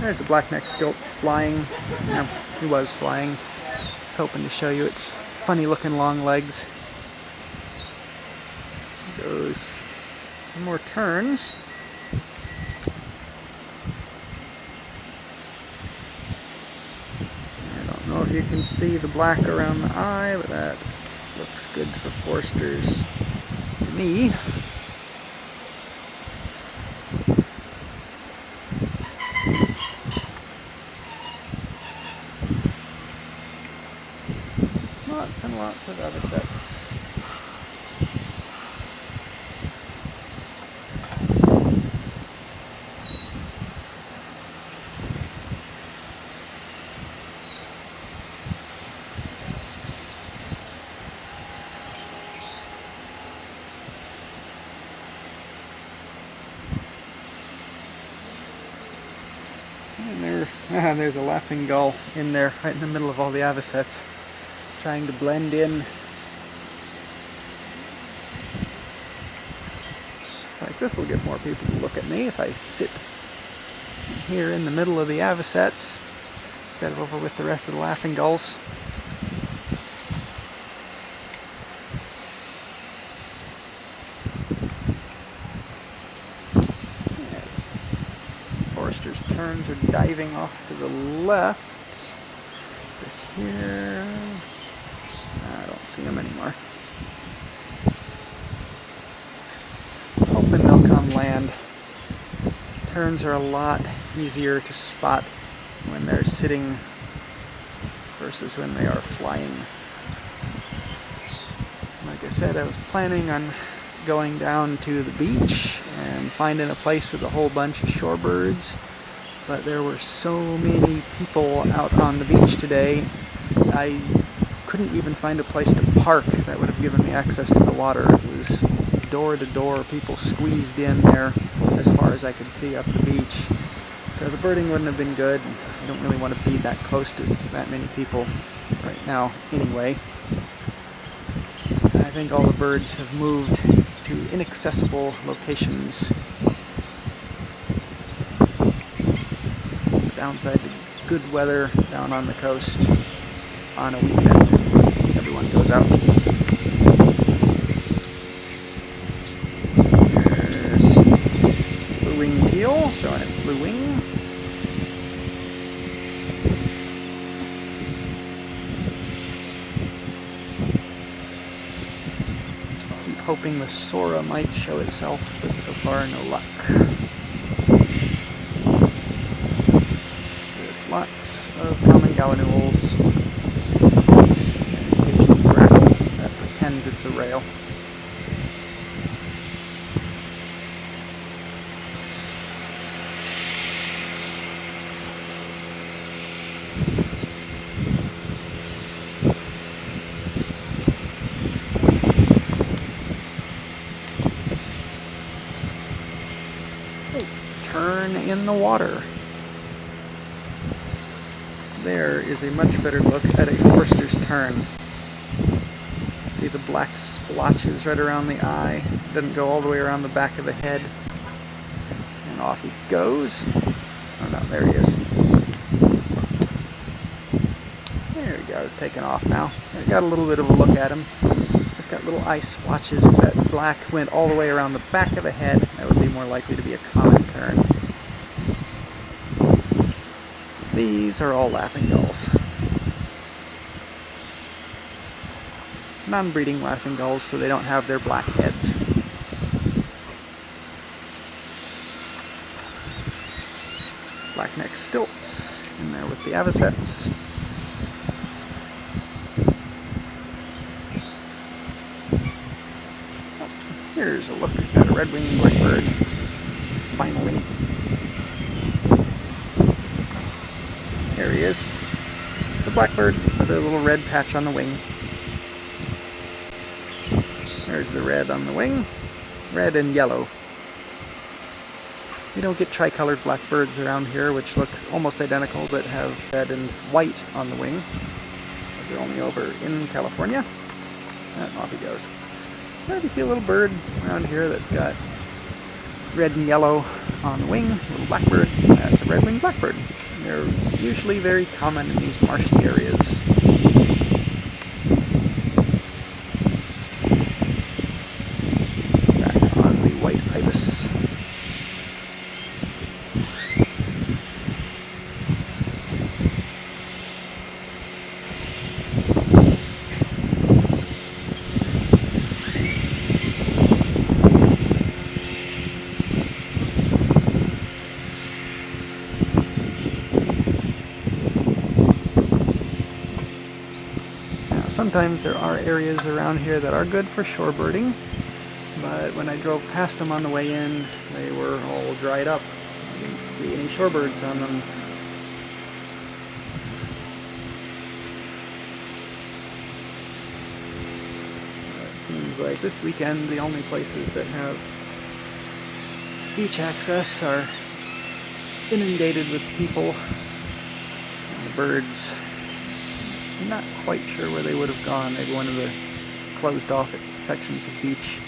There's a black-necked stilt flying. Yeah, he was flying. I was hoping to show you its funny-looking long legs. Goes more turns. I don't know if you can see the black around the eye, but that looks good for Forsters to me. Lots and lots of other sets. And there's a laughing gull in there, right in the middle of all the avocets, trying to blend in. Like this will get more people to look at me if I sit here in the middle of the avocets instead of over with the rest of the laughing gulls. Forrester's terns are diving off to the left. This here. I don't see them anymore. Hoping they'll come land. Terns are a lot easier to spot when they're sitting versus when they are flying. Like I said, I was planning on going down to the beach and finding a place with a whole bunch of shorebirds but there were so many people out on the beach today. I couldn't even find a place to park that would have given me access to the water. It was door to door, people squeezed in there as far as I could see up the beach. So the birding wouldn't have been good. I don't really want to be that close to that many people right now anyway. I think all the birds have moved to inaccessible locations. It's the downside to good weather down on the coast on a weekend. Everyone goes out. There's blue-winged teal showing its blue wing. Keep hoping the Sora might show itself, but so far no luck. There's lots of common gallinules. That pretends it's a rail. Turn in the water. There is a much better look at a Forster's tern. See the black splotches right around the eye. Doesn't go all the way around the back of the head. And off he goes. Oh no, there he is. There he goes, taking off now. I got a little bit of a look at him. Just got little eye splotches. If that black went all the way around the back of the head, that would be more likely to be a common tern. These are all laughing gulls. Non-breeding laughing gulls, so they don't have their black heads. Black-necked stilts in there with the avocets. Here's a look at a red-winged blackbird, finally. There he is. It's a blackbird with a little red patch on the wing. There's the red on the wing. Red and yellow. We don't get tricolored blackbirds around here, which look almost identical, but have red and white on the wing. Those are only over in California. And off he goes. If you see a little bird around here that's got red and yellow on the wing, a little blackbird, that's a red-winged blackbird. They're usually very common in these marshy areas. Back on the white ibis. Sometimes there are areas around here that are good for shorebirding, but when I drove past them on the way in, they were all dried up. I didn't see any shorebirds on them. It seems like this weekend the only places that have beach access are inundated with people, and the birds. I'm not quite sure where they would have gone. Maybe one of the closed off sections of beach.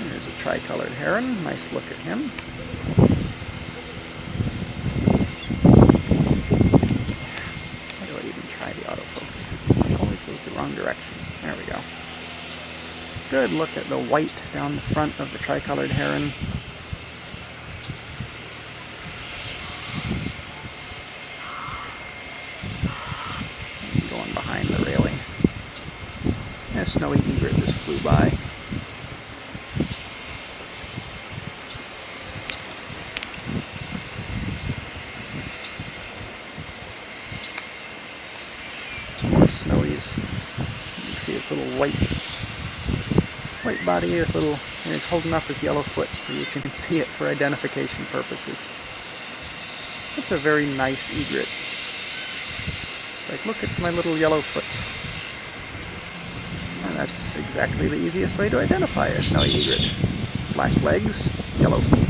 There's a tricolored heron. Nice look at him. How do I even try the autofocus? It always goes the wrong direction. There we go. Good look at the white down the front of the tricolored heron. Going behind the railing. And a snowy egret just flew by. this little white body with little, and it's holding up his yellow foot so you can see it for identification purposes. It's a very nice egret. It's like, look at my little yellow foot. And that's exactly the easiest way to identify a snowy egret. Black legs, yellow feet.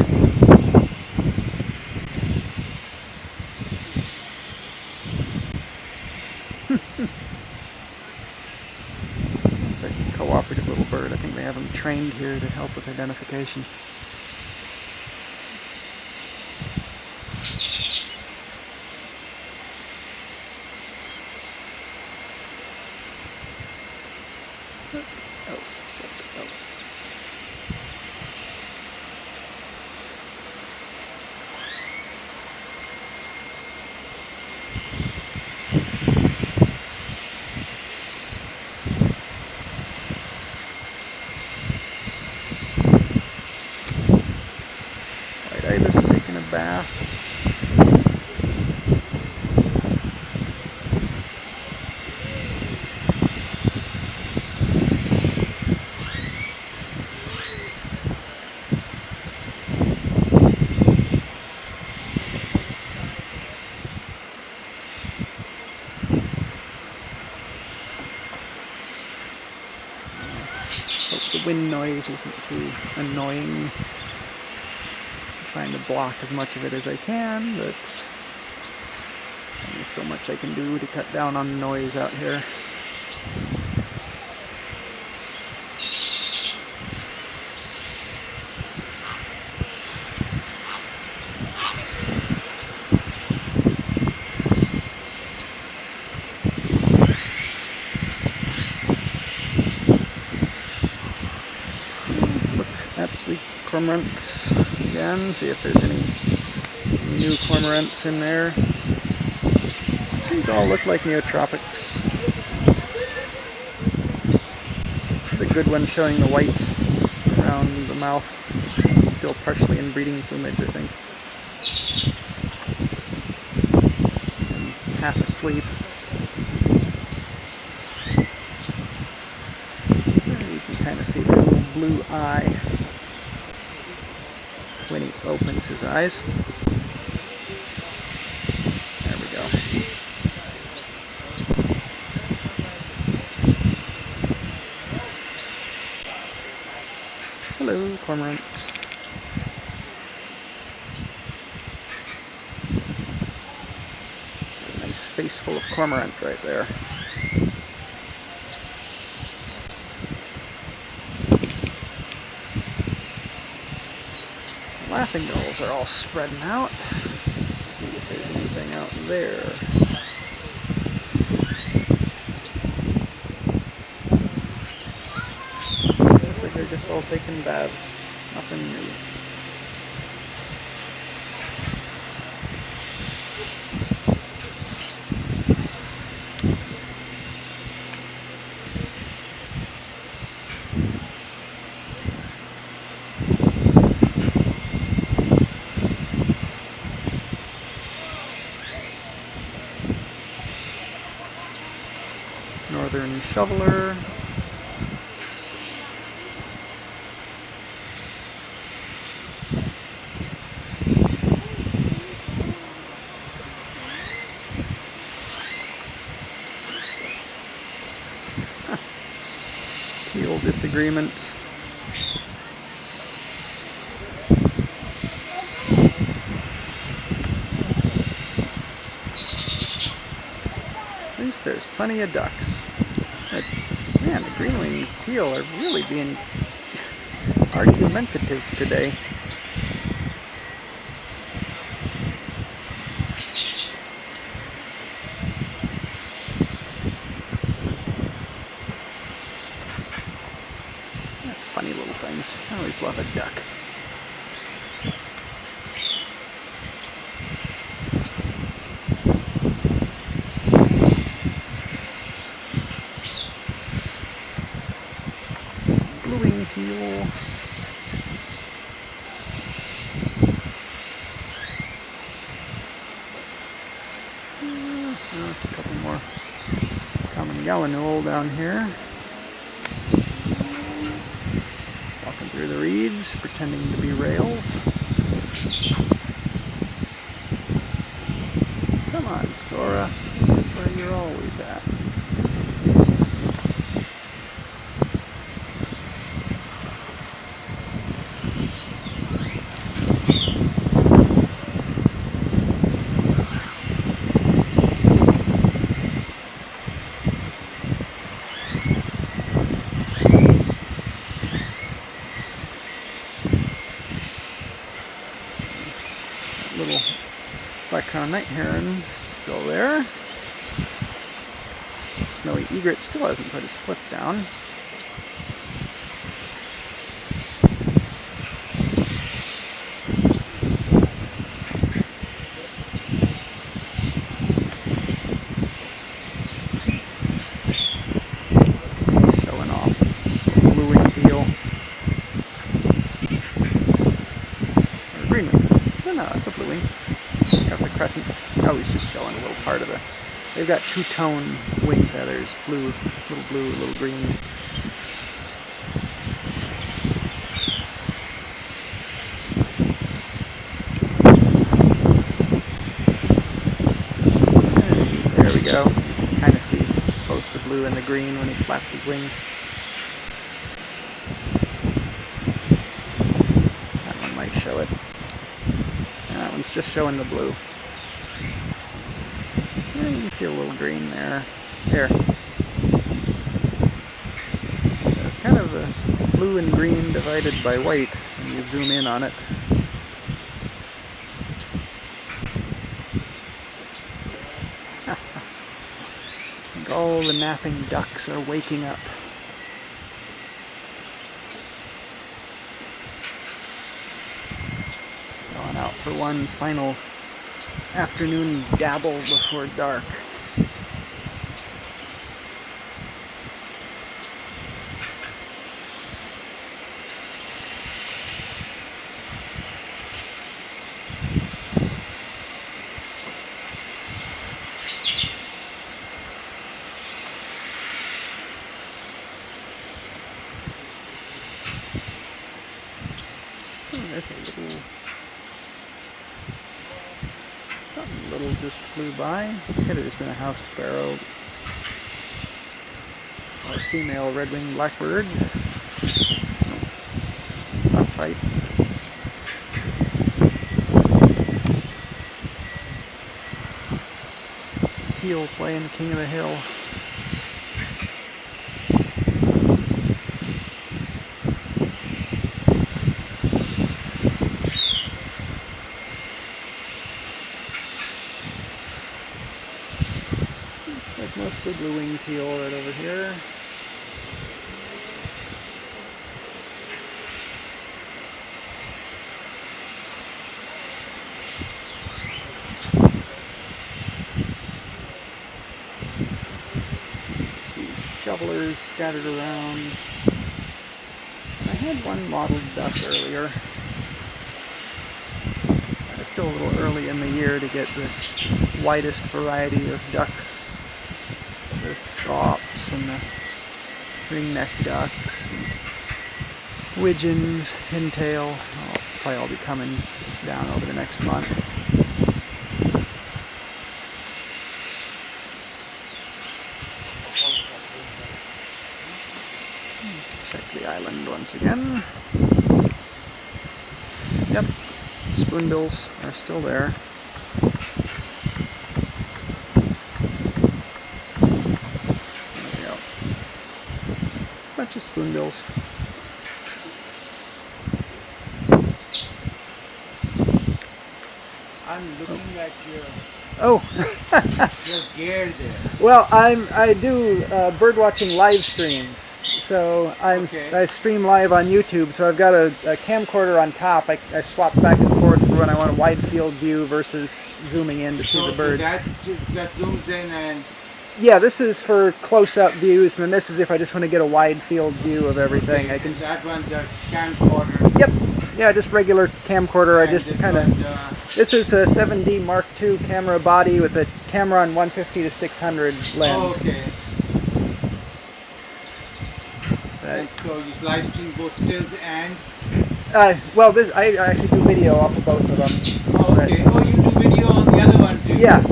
It's a cooperative little bird. I think they have them trained here to help with identification. Ibis taking a bath. Hope the wind noise isn't too annoying. Trying to block as much of it as I can, but there's only so much I can do to cut down on the noise out here. Let's look at the cormorants again, see if there's any new cormorants in there. These all look like neotropics. The good one showing the white around the mouth, still partially in breeding plumage, I think. And half asleep. You can kind of see the little blue eye when he opens his eyes. There we go. Hello, cormorant. A nice face full of cormorant right there. Laughing gulls are all spreading out. See if there's anything out there. Looks like they're just all taking baths. Nothing new. Northern shoveler. Teal disagreement. At least there's plenty of ducks. But, man, the green-winged teal are really being argumentative today. Funny little things. I always love a duck. Blue-winged teal. There's a couple more common gallinule down here. Walking through the reeds, pretending to be rails. Come on, Sora. This is where you're always at. Little black-crowned night heron still there. The snowy egret still hasn't put his foot down. Showing off blue-winged teal. Or green-winged. No, that's a blue wing. Got the crescent. Oh, he's just showing a little part of the... They've got two-tone wing feathers. Blue, little green. There we go. Kind of see both the blue and the green when he flaps his wings. That one might show it. That one's just showing the blue. Yeah, you can see a little green there. There. It's kind of a blue and green divided by white when you zoom in on it. I think all the napping ducks are waking up. Going out for one final afternoon dabble before dark. There's a little... something little just flew by. Could have just been a house sparrow. Or female red-winged blackbirds. Not right. Teal playing King of the Hill. Mostly blue-winged teal right over here. Shovelers scattered around. I had one mottled duck earlier. It's still a little early in the year to get the widest variety of ducks. The scops and the ringneck ducks, and widgeons, pintail. I'll probably all be coming down over the next month. Let's check the island once again. Yep, spoonbills are still there. Bunch of spoonbills. I'm looking at Oh, your gear there. well, I do bird watching live streams. So I stream live on YouTube. So I've got a camcorder on top. I swap back and forth for when I want a wide field view versus zooming in to see the birds. So that's just zooms in and... Yeah, this is for close-up views, and then this is if I just want to get a wide field view of everything. Okay, I can. That one's a camcorder. Yep. Yeah, just regular camcorder. I just kind of. This is a 7D Mark II camera body with a Tamron 150 to 600 lens. Oh, okay. That So you live stream both stills and. Well, I actually do video off of both of them. Oh, okay. Oh, you do video on the other one too. Yeah,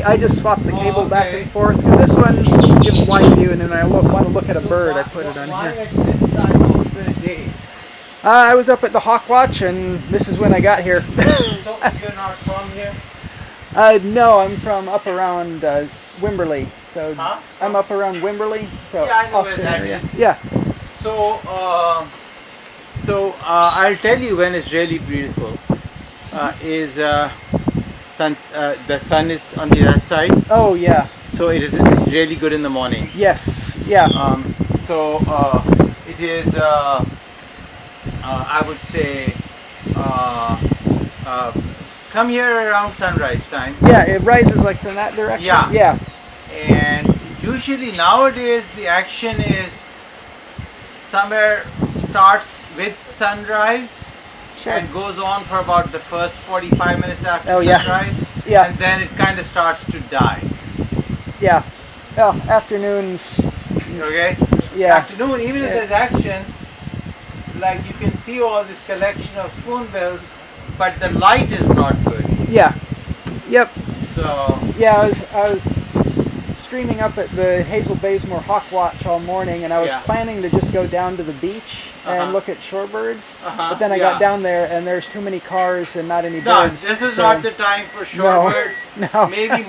I just swap the cable back okay. and forth. 'Cause this one gives wide view, and then I want to look at a bird, I put it on Why here. at this time of the day? I was up at the Hawk Watch, and this is when I got here. So you're not from here? No, I'm from up around Wimberley. So Huh? I'm up around Wimberley. So Yeah, I know where Austin that area. is. Yeah. So, I'll tell you when it's really beautiful. The sun is on the other side, Oh yeah. so it is really good in the morning. Yes. Yeah. It is. I would say, come here around sunrise time. Yeah. It rises like from that direction. Yeah. Yeah. And usually nowadays the action is somewhere starts with sunrise Sure. and goes on for about the first 45 minutes after Oh, yeah. sunrise, Yeah. and then it kind of starts to die. Yeah. Well, afternoons. Okay? Yeah. Afternoon, even if Yeah. there's action, like you can see all this collection of spoonbills, but the light is not good. Yeah. Yep. So, Yeah. I was streaming up at the Hazel Baysmore Hawk Watch all morning, and I was Yeah. planning to just go down to the beach and Uh-huh. look at shorebirds. Uh-huh, But then I yeah. got down there, and there's too many cars and not any no, birds. this is so- not the time for shorebirds. No. Maybe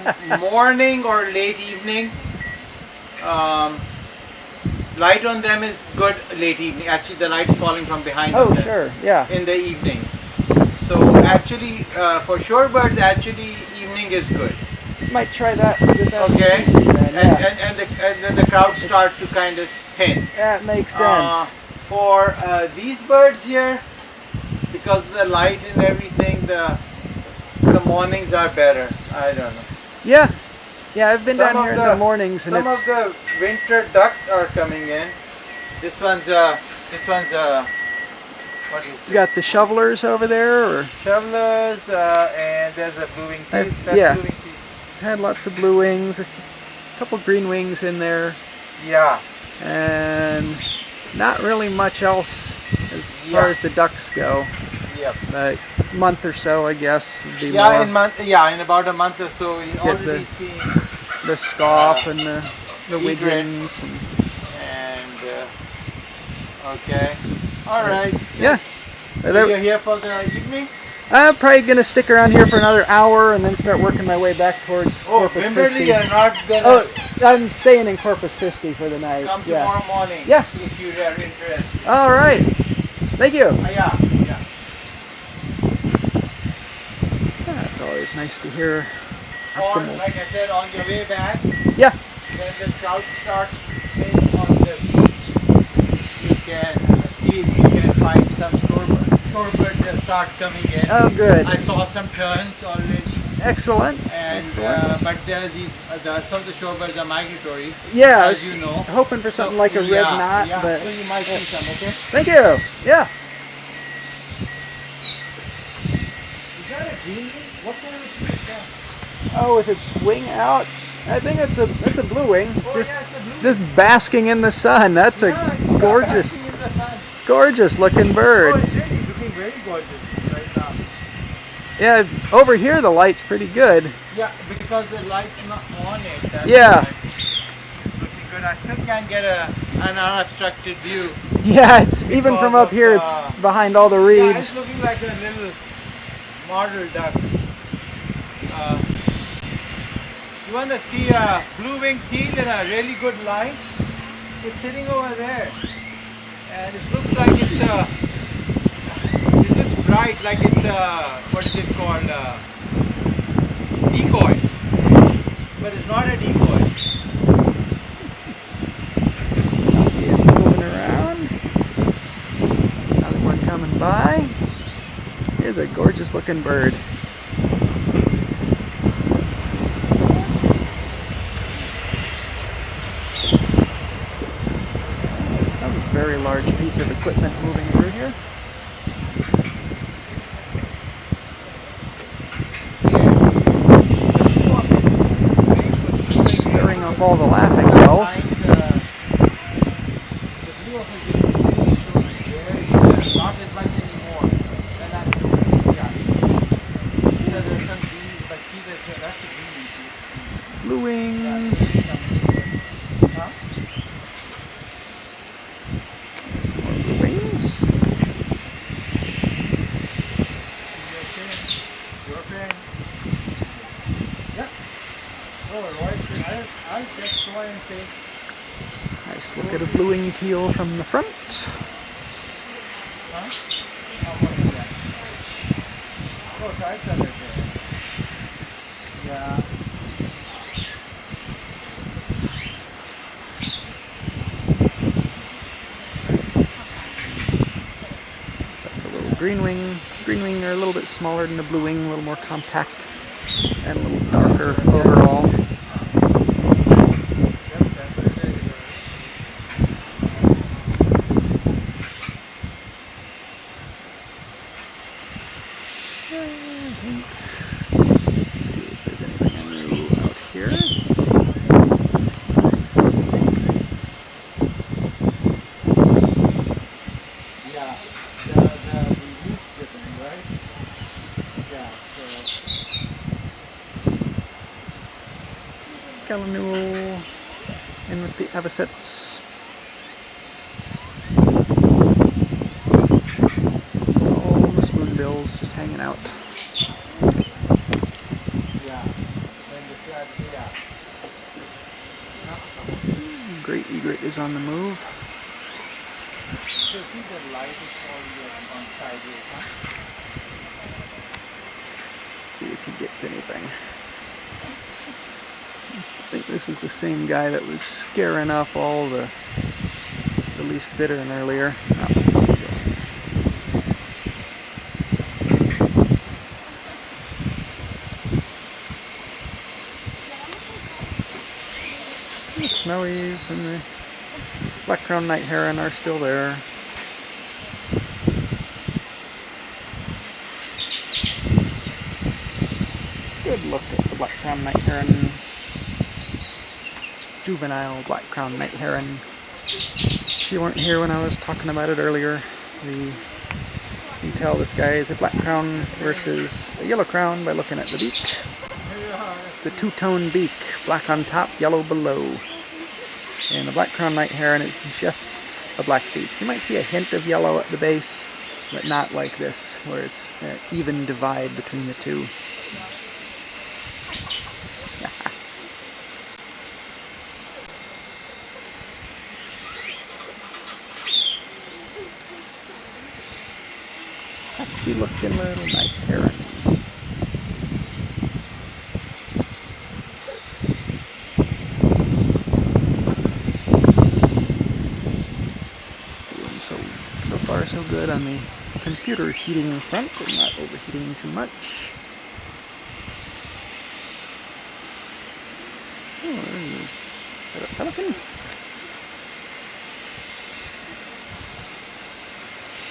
morning or late evening. Light on them is good late evening. Actually, the light's falling from behind. Oh, on them sure. Yeah. In the evenings. So actually, for shorebirds, actually evening is good. Might try that this Okay, afternoon then, yeah. and then the crowds start to kind of thin. That makes sense. For these birds here, because of the light and everything, the mornings are better. I don't know. Yeah. Yeah, I've been Some down of here in the- the mornings, and Some of it's the winter ducks are coming in. This one's what is you got the shovelers over there, or shovelers, and there's a blue-winged teal. That's yeah. blue-winged teal. had lots of blue wings, a couple green wings in there, Yeah. and not really much else as far Yeah. as the ducks go. Yep. A month or so, I guess, would be Yeah, more. in about a month or so, you Get already the- see The scoff and the egrets. widgeons. And, and okay. All right. yeah. So That- you're here for the evening? I'm probably going to stick around here for another hour and then start working my way back towards Oh, Corpus Wimberley, Christi. you're not gonna Oh, I'm staying in Corpus Christi for the night. come yeah. tomorrow morning. Yeah. If you are interested. All right. Thank you. Yeah. It's always nice to hear. Or, optimal. like I said, on your way back, Yeah. when the crowd starts in on the beach, you can see if you can find some shorebirds that start coming in. Oh, good. I saw some terns already, Excellent. and Excellent. but there's these some of the shorebirds are migratory, Yeah. I as was you know. hoping for something like a red yeah, knot, yeah. but So you might see some. Okay. thank you. Yeah. Is that a green wing? What kind of a tree is that? Oh, with its wing out, I think it's a blue wing. It's Oh, just yeah, it's a blue just basking in the sun. That's Yeah, a it's gorgeous, basking in the sun. gorgeous looking Oh, bird. it's really looking very gorgeous right now. Yeah, over here the light's pretty good. Yeah, because the light's not on it. That's Yeah. why it's looking good. I still can't get an unobstructed view. Yeah, it's even from Because up here. of, It's behind all the Yeah, reeds. it's looking like a little model duck. You want to see a blue-winged teal in a really good light? It's sitting over there, and it looks like it's just bright, like it's what is it called? Decoy, but it's not a decoy. Yeah, moving around. Another one coming by. Here's a gorgeous looking bird. Some very large piece of equipment moving through here. Stirring up all the laughing bells. The blue of it Blue wings. Huh? Some more blue wings. You okay? Yep. Oh, right. I'll just go and say. Nice look at a blue wing teal from the front. Huh? How much is that? Oh, so I got it there. Yeah. It's like a little green wing. Green wing are a little bit smaller than the blue wing, a little more compact and a little darker overall. Let's see if there's anything new out here. Yeah. The release different, right? Yeah. So. Gallinule in with the avocets. All the spoonbills just hanging out. Yeah. Then the flat, yeah. Great egret is on the move. So see the light is all on sideways, huh? See if he gets anything. I think this is the same guy that was scaring off all the least bittern earlier. The snowies and the black-crowned night heron are still there. Good look at the black-crowned night heron. Juvenile black-crowned night heron. If you weren't here when I was talking about it earlier, you can tell this guy is a black crown versus a yellow crown by looking at the beak. It's a two-tone beak, black on top, yellow below. And the black-crowned night heron is just a black beak. You might see a hint of yellow at the base, but not like this, where it's an even divide between the two. Happy looking little night heron. Doing so far so good on the computer heating front, but not overheating too much. Oh, is that a pelican?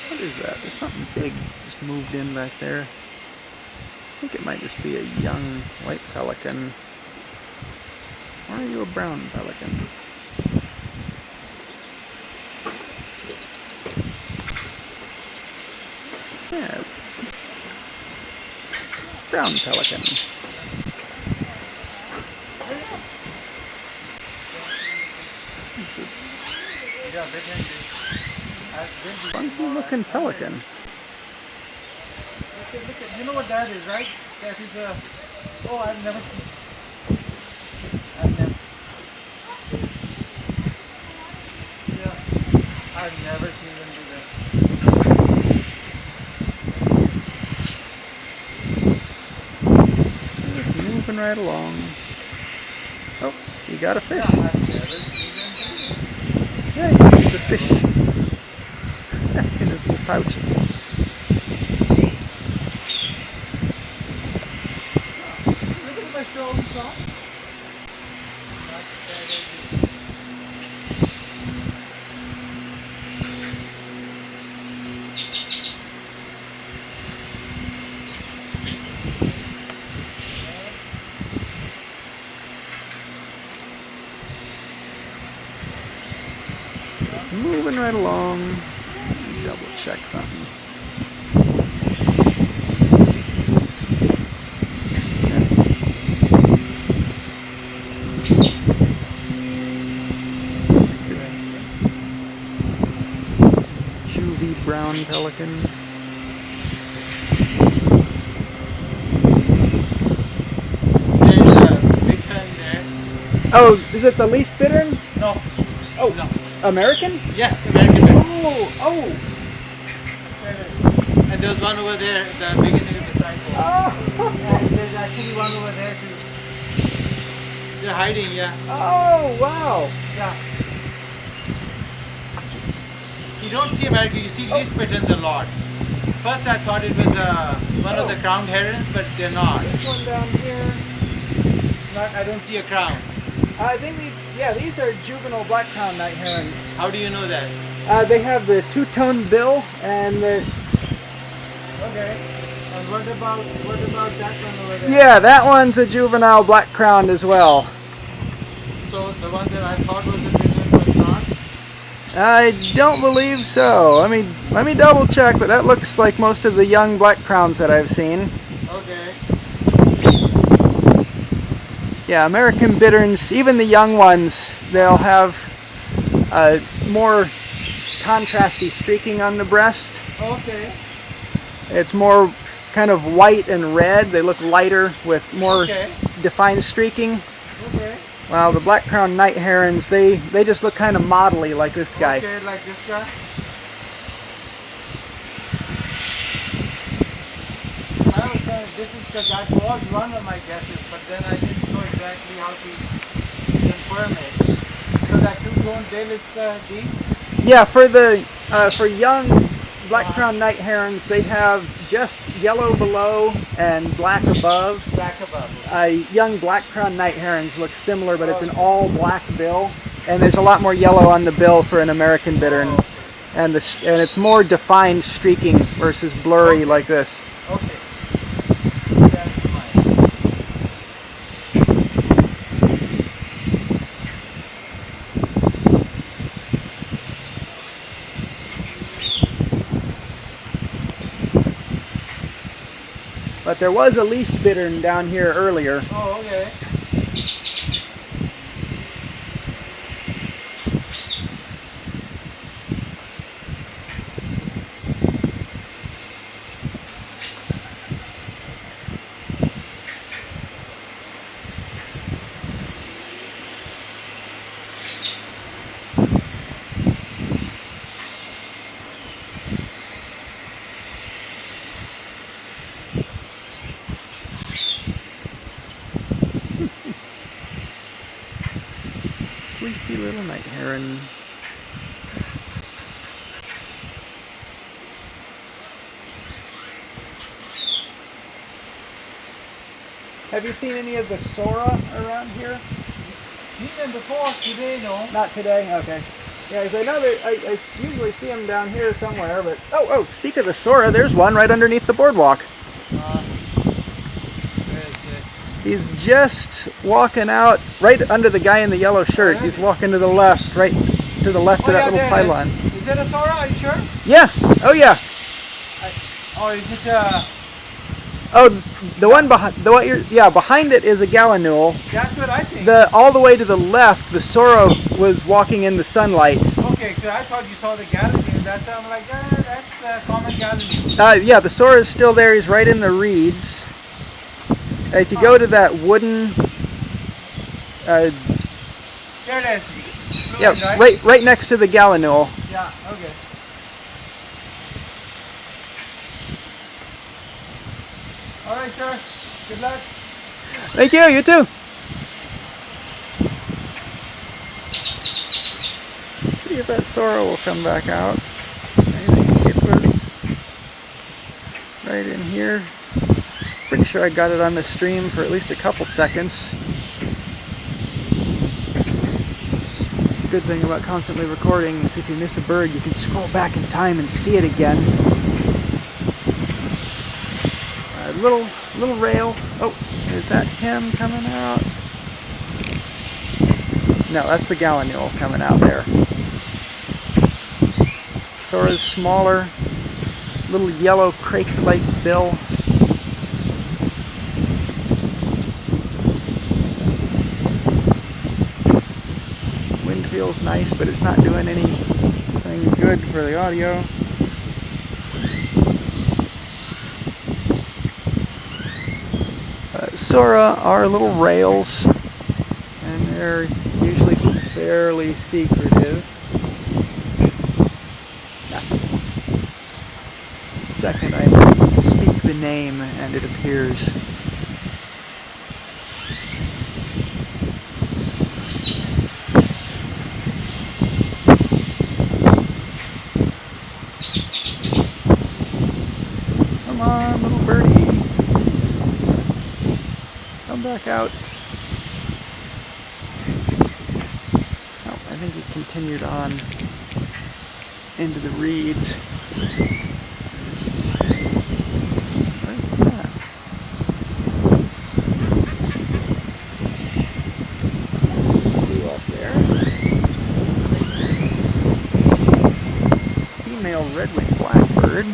What is that? There's something big just moved in back there. I think it might just be a young white pelican. Or are you a brown pelican? Yeah. Brown pelican. Funky looking pelican. Look at, you know what that is, right? That is a. Oh, I've never. Yeah, I've never seen them do that. Just moving right along. Oh, you got a fish. Yeah, I've never seen them do that. Yeah, you can see the fish in his little pouch. Look at my shoulder song. Just moving right along. Double check something. brown pelican. There's a bittern there. Oh, is it the least bittern? No. Oh, No. American? Yes, American bittern. Oh. And there's one over there at the beginning of the sidewalk. Oh. And there's actually one over there too. They're hiding, yeah. Oh, wow. Yeah. You don't see American, you see least bitterns a lot. First I thought it was one of the crowned herons, but they're not. This one down here. I don't see a crown. I think these are juvenile black-crowned night herons. How do you know that? They have the two-toned bill and the... Okay. And what about that one over there? Yeah, that one's a juvenile black-crowned as well. So the one that I thought was a bittern was not? I don't believe so. Let me double check, but that looks like most of the young black-crowns that I've seen. Okay. Yeah, American bitterns, even the young ones, they'll have more contrasty streaking on the breast. Okay. It's more kind of white and red. They look lighter with more defined streaking. Okay. While the black-crowned night herons, they just look kind of modelly like this guy. Okay, like this guy. I was saying this is because that was one of my guesses, but then I didn't know exactly how to confirm it. So that two-tone bill is deep? Yeah, for young black-crowned night herons, they have just yellow below and black above. Black above. Young black-crowned night herons look similar, but it's an all-black bill, and there's a lot more yellow on the bill for an American bittern, and it's more defined streaking versus blurry like this. Okay. That's fine. But there was a least bittern down here earlier. Oh, okay. Sleepy little night heron. Have you seen any of the Sora around here? Seen them before, today no. Not today? Okay. Yeah, 'cause I know that I usually see them down here somewhere, but... Oh, speak of the Sora, there's one right underneath the boardwalk. Where is it? He's just walking out right under the guy in the yellow shirt. He's walking to the left, right to the left of that little pylon. Is that a Sora? Are you sure? Yeah. Oh, yeah. Or is it Oh, the one behind behind it is a gallinule. That's what I think. All the way to the left, the Sora was walking in the sunlight. Okay, because I thought you saw the gallinule. That's why I'm like, that's the common gallinule. Yeah, the Sora is still there. He's right in the reeds. If you go to that wooden, There it is. yeah, right next to the gallinule. Yeah. Okay. All right, sir. Good luck. Thank you. You too. Let's see if that Sora will come back out. I think it was right in here. Pretty sure I got it on the stream for at least a couple seconds. Good thing about constantly recording is if you miss a bird, you can scroll back in time and see it again. Little rail. Oh, is that him coming out? No, that's the gallinule coming out there. Sora's smaller, little yellow crake-like bill. Wind feels nice, but it's not doing anything good for the audio. Sora are little rails, and they're usually fairly secretive. The second I speak the name and it appears. Come on, little birdie. Come back out. Oh, I think he continued on into the reeds. Where's that? Blue up there. Female red-winged blackbird.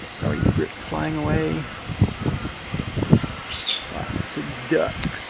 Snowy grit flying away. Lots of ducks.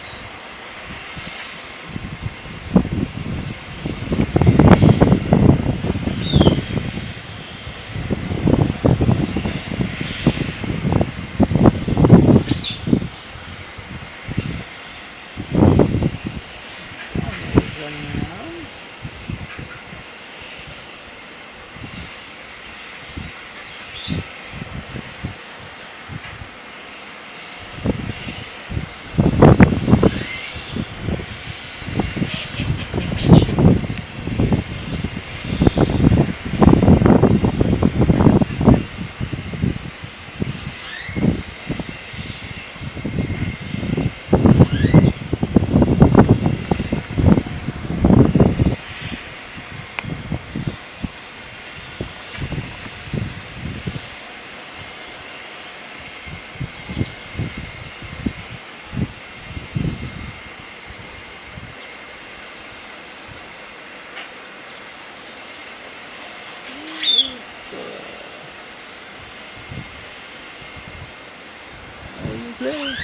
There.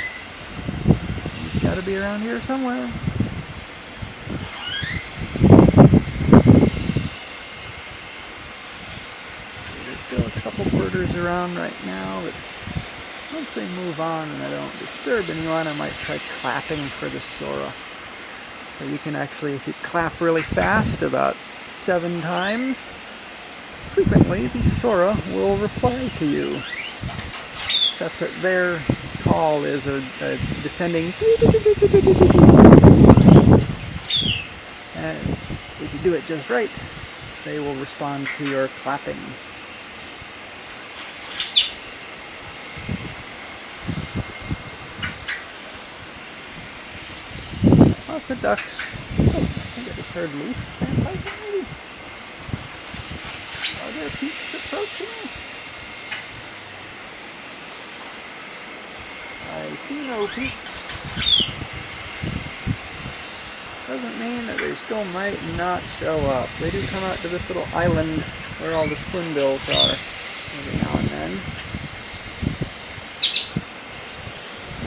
He's got to be around here somewhere. There's still a couple birders around right now, but once they move on and I don't disturb anyone, I might try clapping for the Sora. So you can actually, if you clap really fast, about 7 times, frequently the Sora will reply to you. That's what their call is, a descending. And if you do it just right, they will respond to your clapping. Lots of ducks. Oh, I think I just heard loose sandpiper maybe. Are there peeps approaching? I see no peeps. Doesn't mean that they still might not show up. They do come out to this little island where all the spoonbills are every now and then.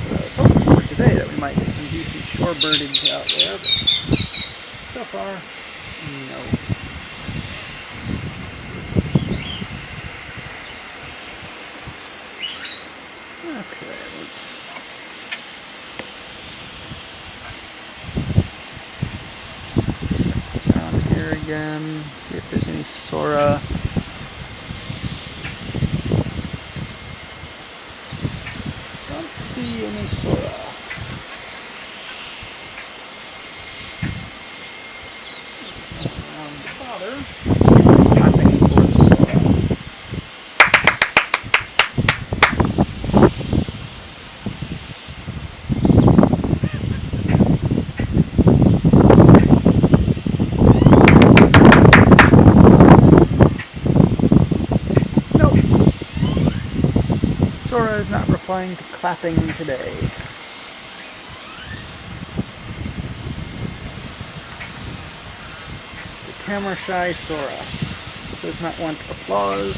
So I was hoping for today that we might get some decent shorebirding out there, but so far, no. Okay, let's down here again, see if there's any Sora. Don't see any Sora. Around the bother. Nothing for the Sora. Sora is not replying to clapping today. It's a camera-shy Sora. Does not want applause.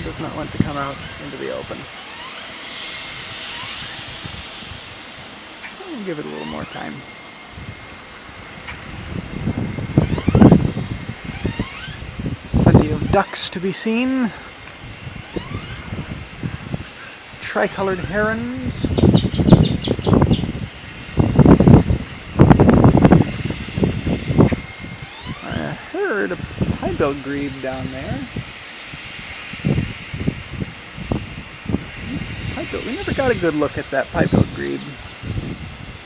Does not want to come out into the open. We'll give it a little more time. Plenty of ducks to be seen. Tricolored herons. I heard a piebald grebe down there. We never got a good look at that piebald grebe.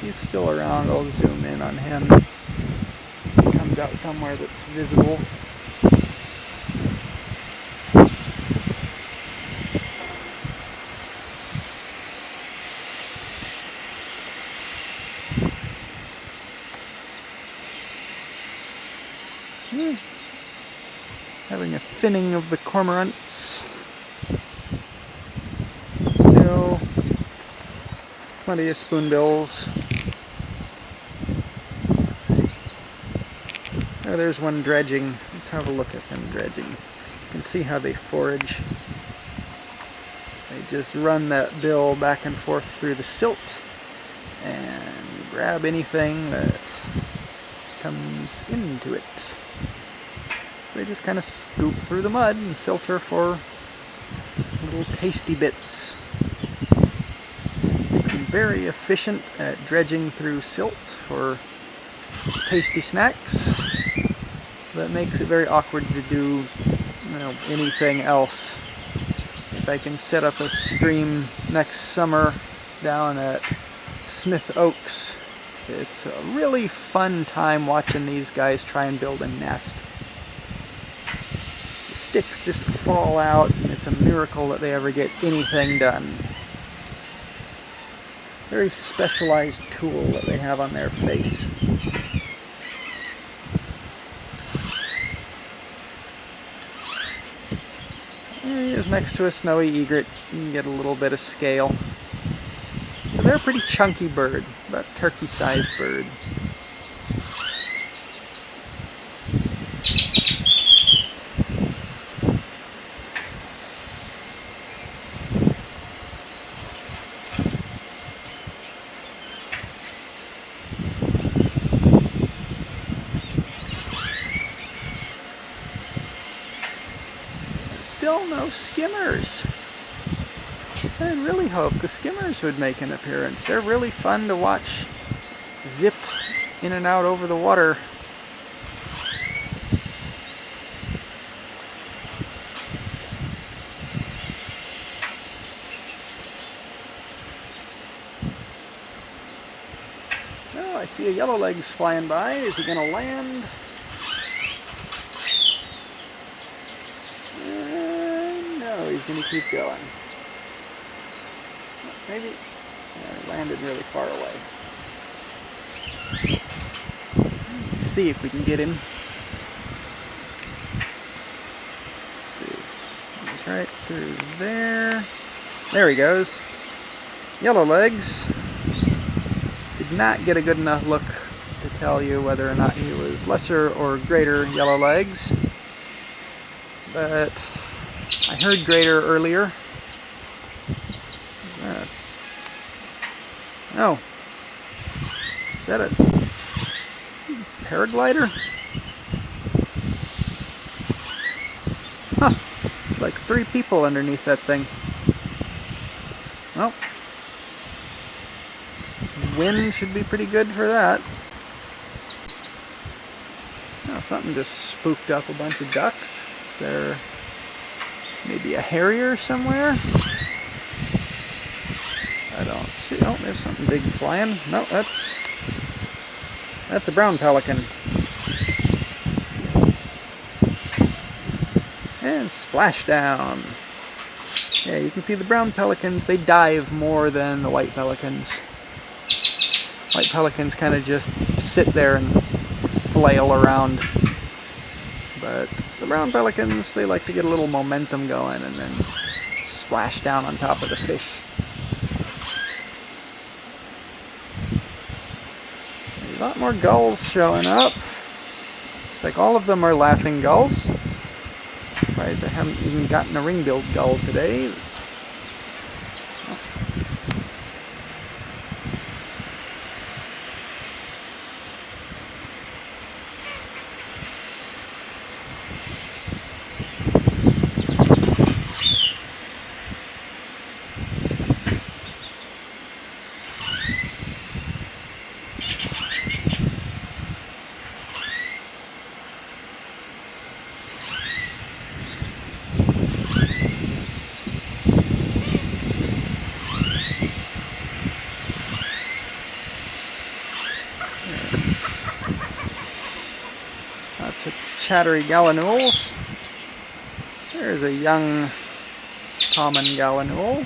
He's still around. I'll zoom in on him. He comes out somewhere that's visible. Having a thinning of the cormorants. Still plenty of spoonbills. Oh, there's one dredging. Let's have a look at them dredging. You can see how they forage. They just run that bill back and forth through the silt and grab anything that comes into it. So they just kind of scoop through the mud and filter for little tasty bits. Makes them very efficient at dredging through silt for tasty snacks. That makes it very awkward to do, anything else. If I can set up a stream next summer down at Smith Oaks, it's a really fun time watching these guys try and build a nest. The sticks just fall out, and it's a miracle that they ever get anything done. Very specialized tool that they have on their face. There he is next to a snowy egret. You can get a little bit of scale. So they're a pretty chunky bird, about turkey-sized bird. Still no skimmers. I really hope the skimmers would make an appearance. They're really fun to watch zip in and out over the water. Oh, I see a yellowlegs flying by. Is he going to land? No, he's going to keep going. Maybe. Yeah, it landed really far away. Let's see if we can get him. Let's see. He's right through there. There he goes. Yellowlegs. Did not get a good enough look to tell you whether or not he was lesser or greater yellowlegs. But I heard greater earlier. Oh, is that a paraglider? Huh, it's like 3 people underneath that thing. Well, wind should be pretty good for that. Oh, something just spooked up a bunch of ducks. Is there maybe a harrier somewhere? I don't see. Oh, there's something big flying. No, that's a brown pelican. And splashdown. Yeah, you can see the brown pelicans, they dive more than the white pelicans. White pelicans kind of just sit there and flail around. But the brown pelicans, they like to get a little momentum going and then splash down on top of the fish. A lot more gulls showing up. It's like all of them are laughing gulls. Surprised I haven't even gotten a ring-billed gull today. Lots of chattery gallinules. There's a young common gallinule.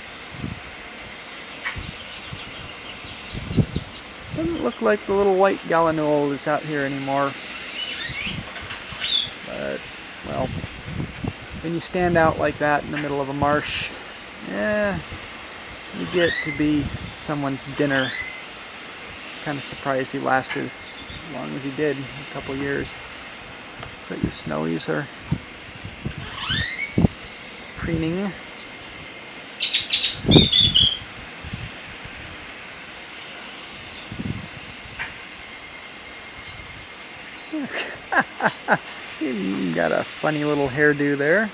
Doesn't look like the little white gallinule is out here anymore. But, well, when you stand out like that in the middle of a marsh, you get to be someone's dinner. Kind of surprised he lasted as long as he did, a couple years. Looks like the snowies are preening. You got a funny little hairdo there.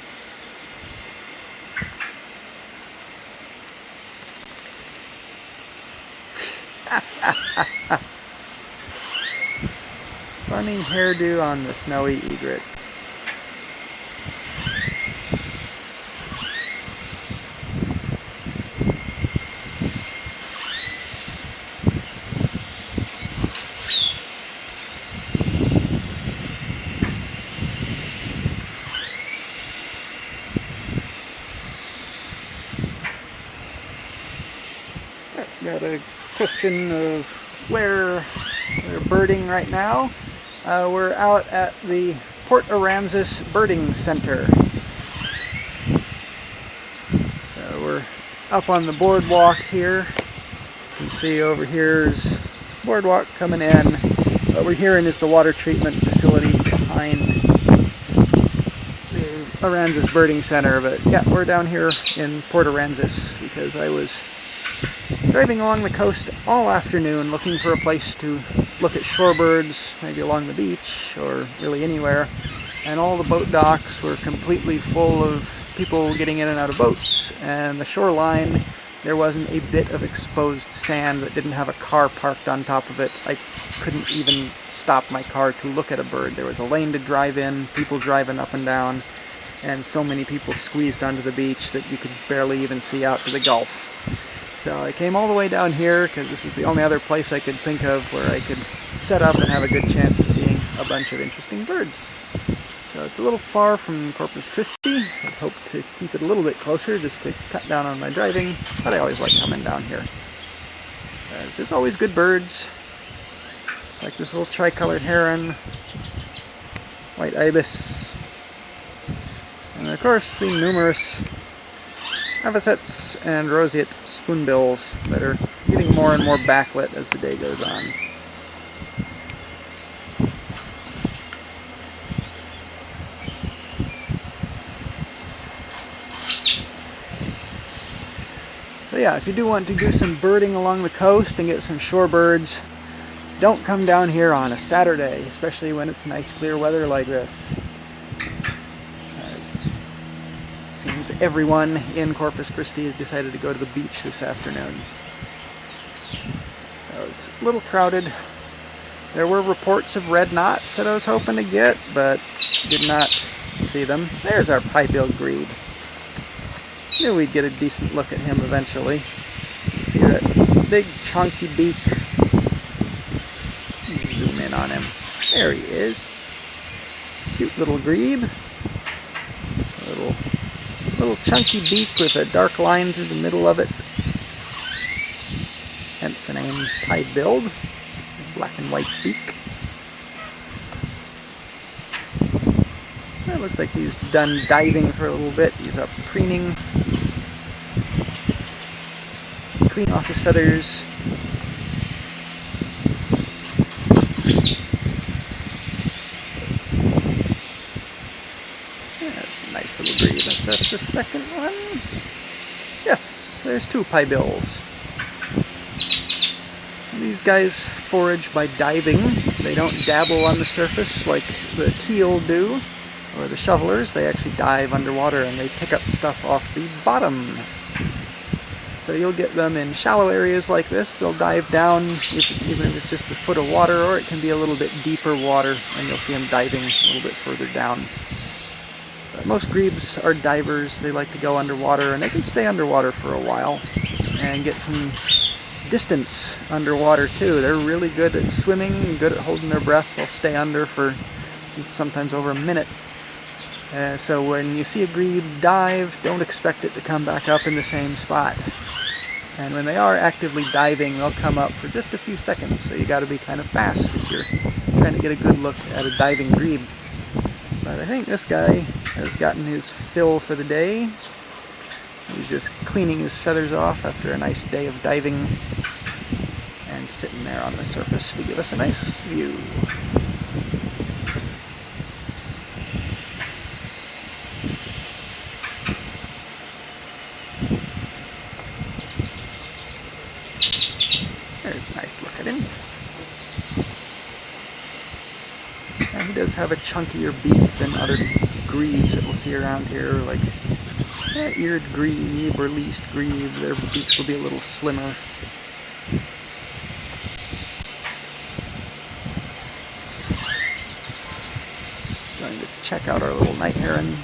Funny hairdo on the snowy egret. Got a question of where we're birding right now. We're out at the Port Aransas Birding Center. We're up on the boardwalk here. You can see over here's boardwalk coming in. What we're hearing is the water treatment facility behind the Aransas Birding Center. But yeah, we're down here in Port Aransas because I was driving along the coast all afternoon looking for a place to look at shorebirds, maybe along the beach or really anywhere, and all the boat docks were completely full of people getting in and out of boats, and the shoreline, there wasn't a bit of exposed sand that didn't have a car parked on top of it. I couldn't even stop my car to look at a bird. There was a lane to drive in, people driving up and down, and so many people squeezed onto the beach that you could barely even see out to the Gulf. So I came all the way down here because this is the only other place I could think of where I could set up and have a good chance of seeing a bunch of interesting birds. So it's a little far from Corpus Christi. I hope to keep it a little bit closer just to cut down on my driving, but I always like coming down here. There's always good birds, like this little tricolored heron, white ibis, and of course the numerous avocets and roseate spoonbills that are getting more and more backlit as the day goes on. So yeah, if you do want to do some birding along the coast and get some shorebirds, don't come down here on a Saturday, especially when it's nice clear weather like this. Seems everyone in Corpus Christi has decided to go to the beach this afternoon. So it's a little crowded. There were reports of red knots that I was hoping to get, but did not see them. There's our pie-billed grebe. Knew we'd get a decent look at him eventually. You can see that big chunky beak. Zoom in on him. There he is. Cute little grebe. Little chunky beak with a dark line through the middle of it. Hence the name pied-billed. Black and white beak. It looks like he's done diving for a little bit. He's up preening. Clean off his feathers. That's a nice little grebe. That's the second one. Yes, there's two pie-bills. These guys forage by diving. They don't dabble on the surface like the teal do, or the shovelers. They actually dive underwater and they pick up stuff off the bottom. So you'll get them in shallow areas like this. They'll dive down, even if it's just a foot of water, or it can be a little bit deeper water, and you'll see them diving a little bit further down. But most grebes are divers. They like to go underwater, and they can stay underwater for a while and get some distance underwater too. They're really good at swimming, good at holding their breath. They'll stay under for It's sometimes over a minute. So when you see a grebe dive, don't expect it to come back up in the same spot. And when they are actively diving, they'll come up for just a few seconds, so you got to be kind of fast if you're trying to get a good look at a diving grebe. But I think this guy has gotten his fill for the day. He's just cleaning his feathers off after a nice day of diving and sitting there on the surface to give us a nice view. There's a nice look at him. And he does have a chunkier beak than other grebes that we'll see around here, like eared grebe or least grebe. Their beaks will be a little slimmer. Going to check out our little night heron.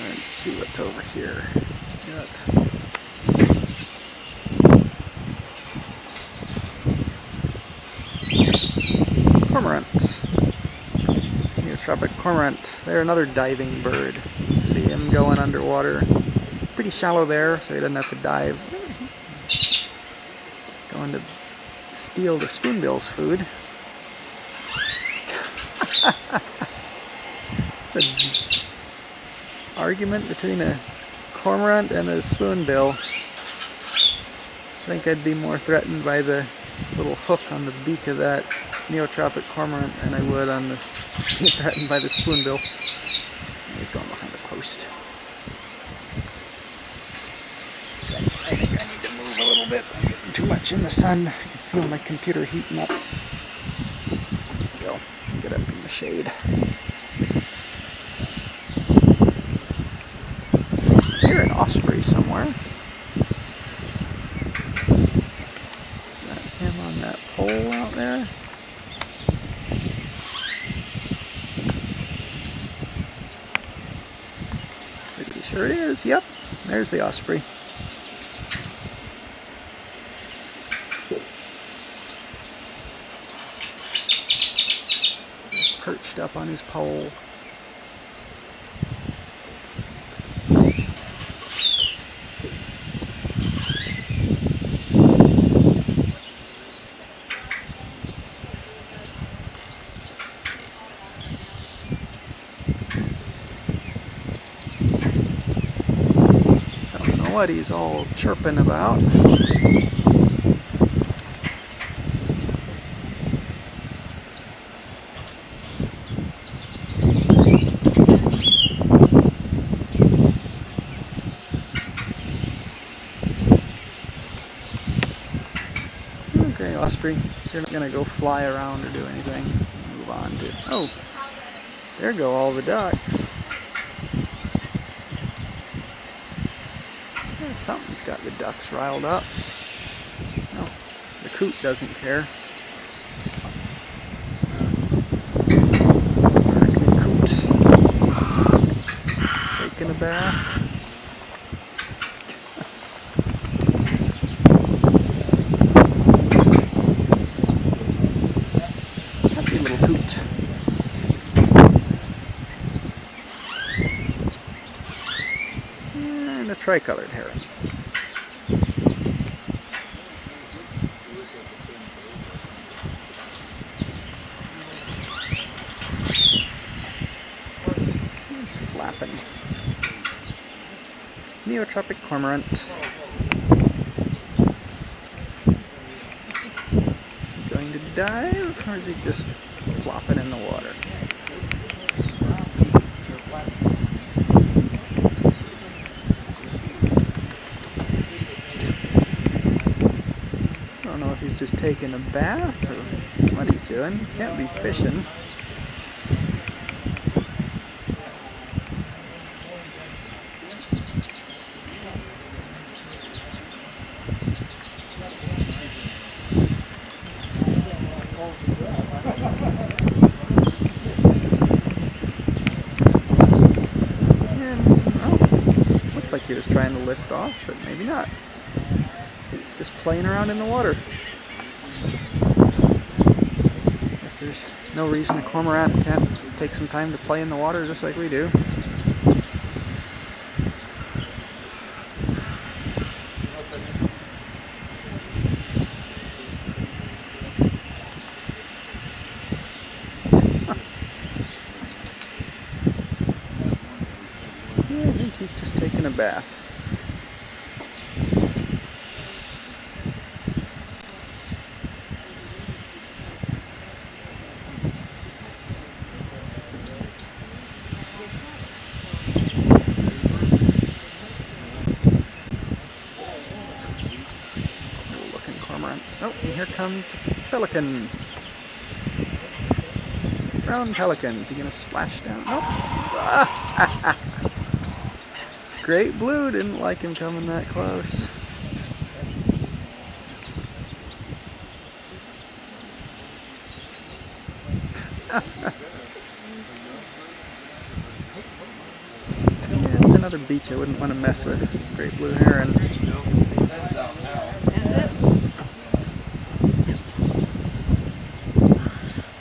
Let's see what's over here. Cormorants. Neotropic cormorant. They're another diving bird. You can see him going underwater. Pretty shallow there, so he doesn't have to dive. Going to steal the spoonbill's food. The argument between a cormorant and a spoonbill. I think I'd be more threatened by the little hook on the beak of that neotropic cormorant than I would on the being threatened by the spoonbill. He's going behind the post. I think I need to move a little bit. I'm getting too much in the sun. I can feel my computer heating up. There we go. Get up in the shade. I hear an osprey somewhere. Is that him on that pole out there? Pretty sure it is. Yep, there's the osprey. Perched up on his pole. Don't know what he's all chirping about. Okay, osprey, you're not gonna go fly around or do anything. Move on to. Oh, there go all the ducks. Yeah, something's got the ducks riled up. No, the coot doesn't care. American coot taking a bath. And a tricolored heron. He's flapping. Neotropic cormorant. Is he going to dive, or is he just flopping in the water? I don't know if he's just taking a bath or what he's doing. Can't be fishing. he was trying to lift off, but maybe not. Just playing around in the water. Guess there's no reason a cormorant can't take some time to play in the water just like we do. Yeah, I think he's just taking a bath. Looking cormorant. Oh, and here comes a pelican. Brown pelican. Is he gonna splash down? Nope. Ah! Great blue didn't like him coming that close. Yeah, it's another beach I wouldn't want to mess with. Great blue heron. Is it?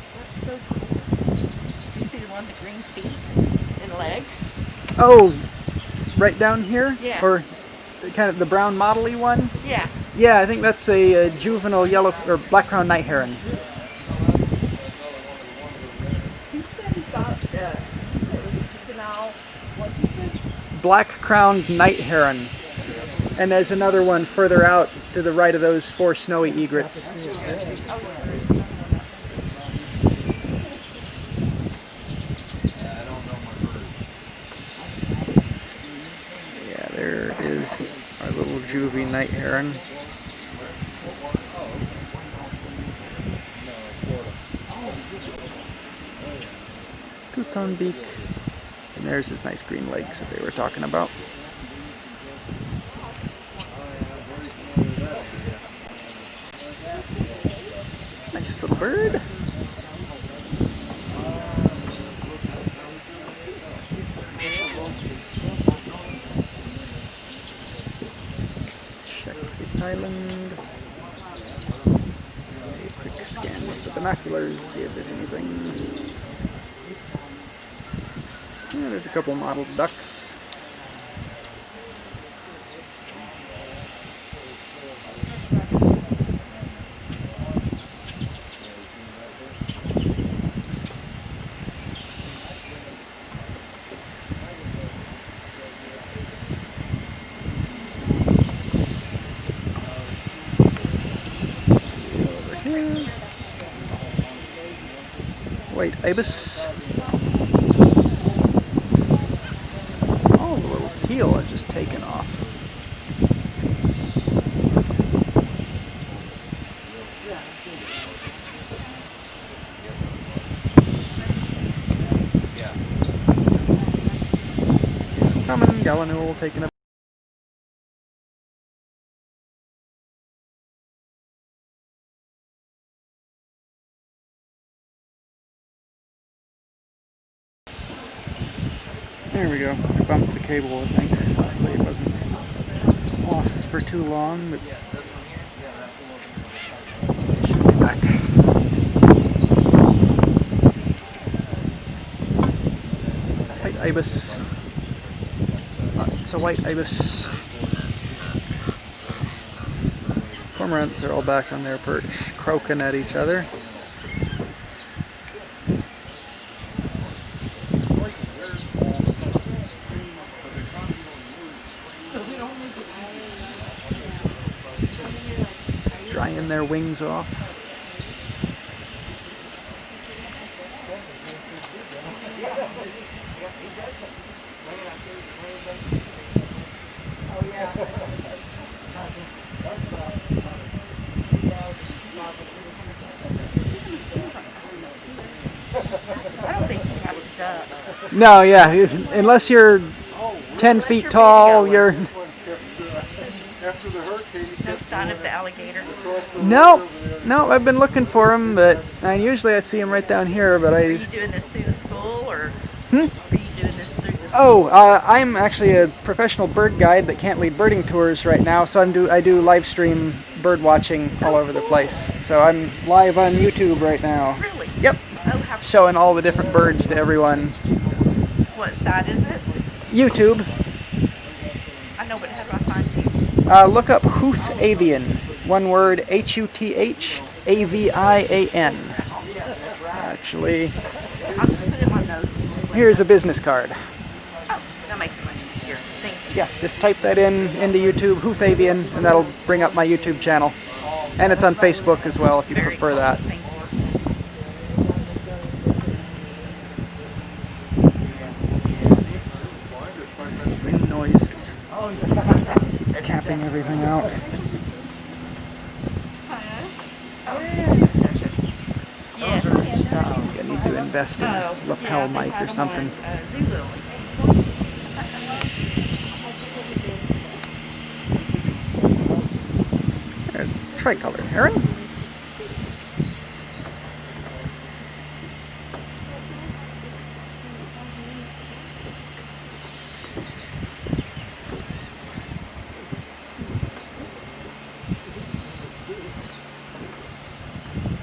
That's so cool. You see the one with the green feet and legs? Oh, right down here? Yeah. Or kind of the brown model-y one? Yeah. Yeah, I think that's a juvenile yellow or black-crowned night heron. He said he thought it was a juvenile, what'd you say? Black-crowned night heron. And there's another one further out to the right of those 4 snowy egrets. Yeah, there is our little juvie night heron. Two-tone beak. And there's his nice green legs that they were talking about. Nice little bird. Let's check the island. A quick scan with the binoculars, see if there's anything. Yeah, there's a couple mottled ducks. White ibis. Oh, the little teal has just taken off. Coming, Gallinule taking a There we go. I bumped the cable, I think. Hopefully it wasn't off for too long, but it should be back. White ibis. It's a white ibis. Cormorants are all back on their perch, croaking at each other. Drying their wings off. I don't think you have a duck. No, yeah, unless you're 10 feet tall, you're... After the hurricane, No sign of the alligator. No, I've been looking for him, but usually I see him right down here, but Are you doing this through the school, or are you doing this through the Oh, I'm actually a professional bird guide that can't lead birding tours right now, so I do live stream bird watching all over the place. So I'm live on YouTube right now. Really? Yep. Oh, how Showing all the different birds to everyone. What side is it? YouTube. I know, but how do I find you? Look up HuthAvian. One word, HuthAvian. Actually, I'll just put it in my notes. here's a business card. Oh, that makes it much easier. Thank you. Yeah, just type that into YouTube, HuthAvian, and that'll bring up my YouTube channel. And it's on Facebook as well if you Very prefer cool. that. Thank you. Wind noises. Keeps capping everything out. Yes. I need to invest in a lapel mic or something. Zulu. There's a tricolor heron.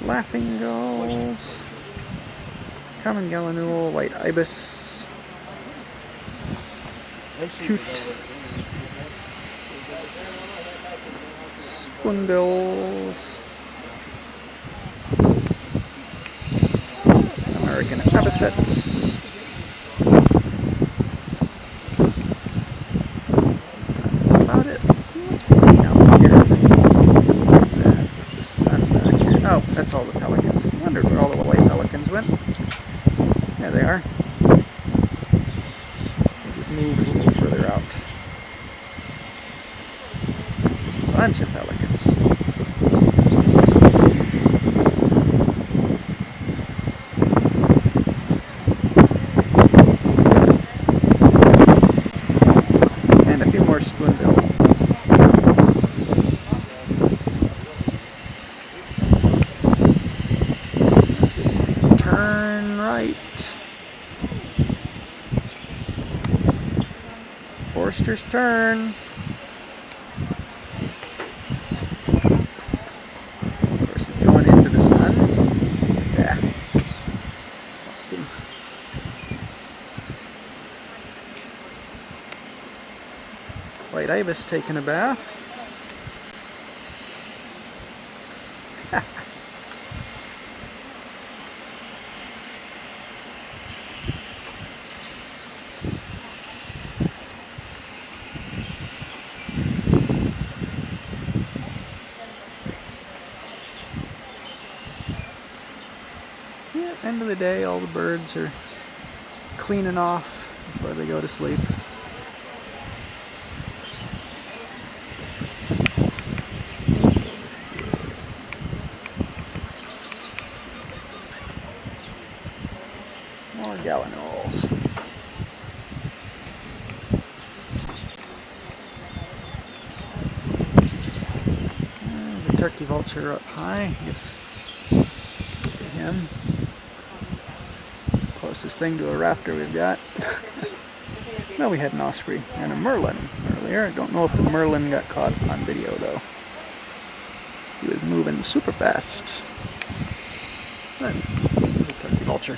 Laughing gulls, common gallinule, white ibis, cute spoonbills, American avocets, that's about it. Let's see what's way out here. The sun back here. Oh, that's all the pelicans. I wondered where all the white pelicans went. There they are. They just moved a little further out. Bunch of pelicans. And a few more spoonbill. Turn right. Forster's turn. Of course, he's going into the sun. Yeah. Lost him. White ibis taking a bath. Yeah, end of the day, all the birds are cleaning off before they go to sleep. More gallinules. The turkey vulture up high. I guess look at him. Closest thing to a raptor we've got. No, we had an osprey and a merlin earlier. I don't know if the merlin got caught on video though. He was moving super fast. But there's a turkey vulture.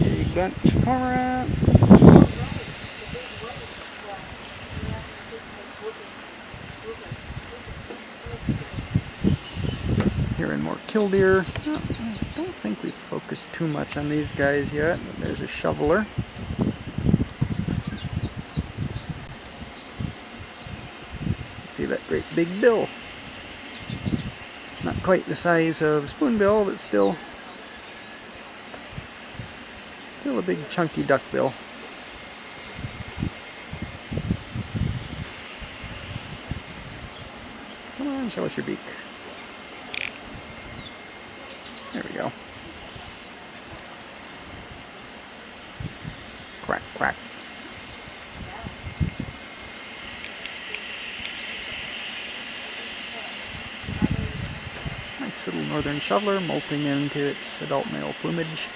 Big bunch of cormorants. Hearing more killdeer. Oh, I don't think we've focused too much on these guys yet. But there's a shoveler. See that great big bill. Not quite the size of spoonbill, but still a big chunky duckbill. Come on, show us your beak. There we go. northern shoveler molting into its adult male plumage.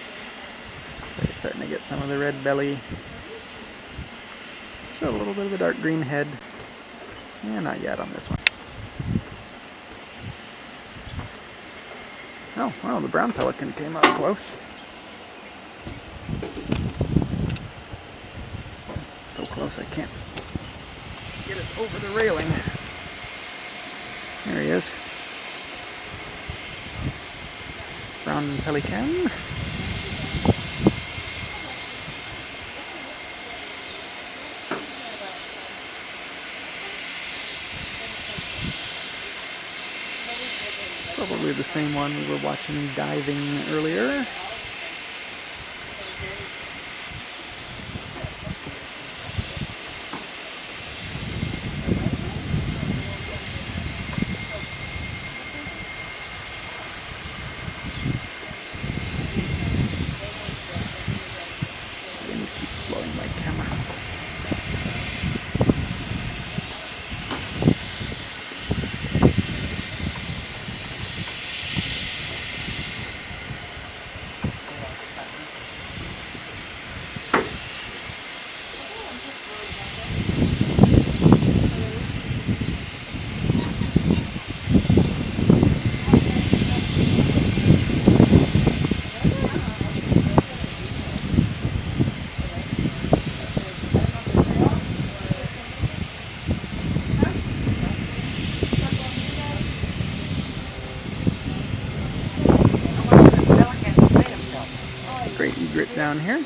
It's starting to get some of the red belly. Show a little bit of a dark green head. Yeah, not yet on this one. Oh, well, the brown pelican came up close. So close I can't get it over the railing. There he is. Brown pelican. Probably the same one we were watching diving earlier. Wind keeps blowing my camera. Great egret down here.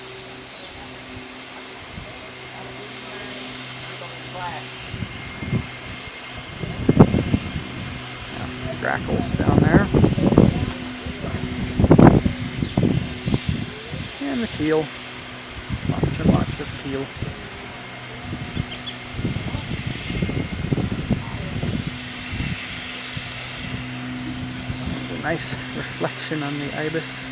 Grackles down there. And the teal. Lots and lots of teal. A nice reflection on the ibis.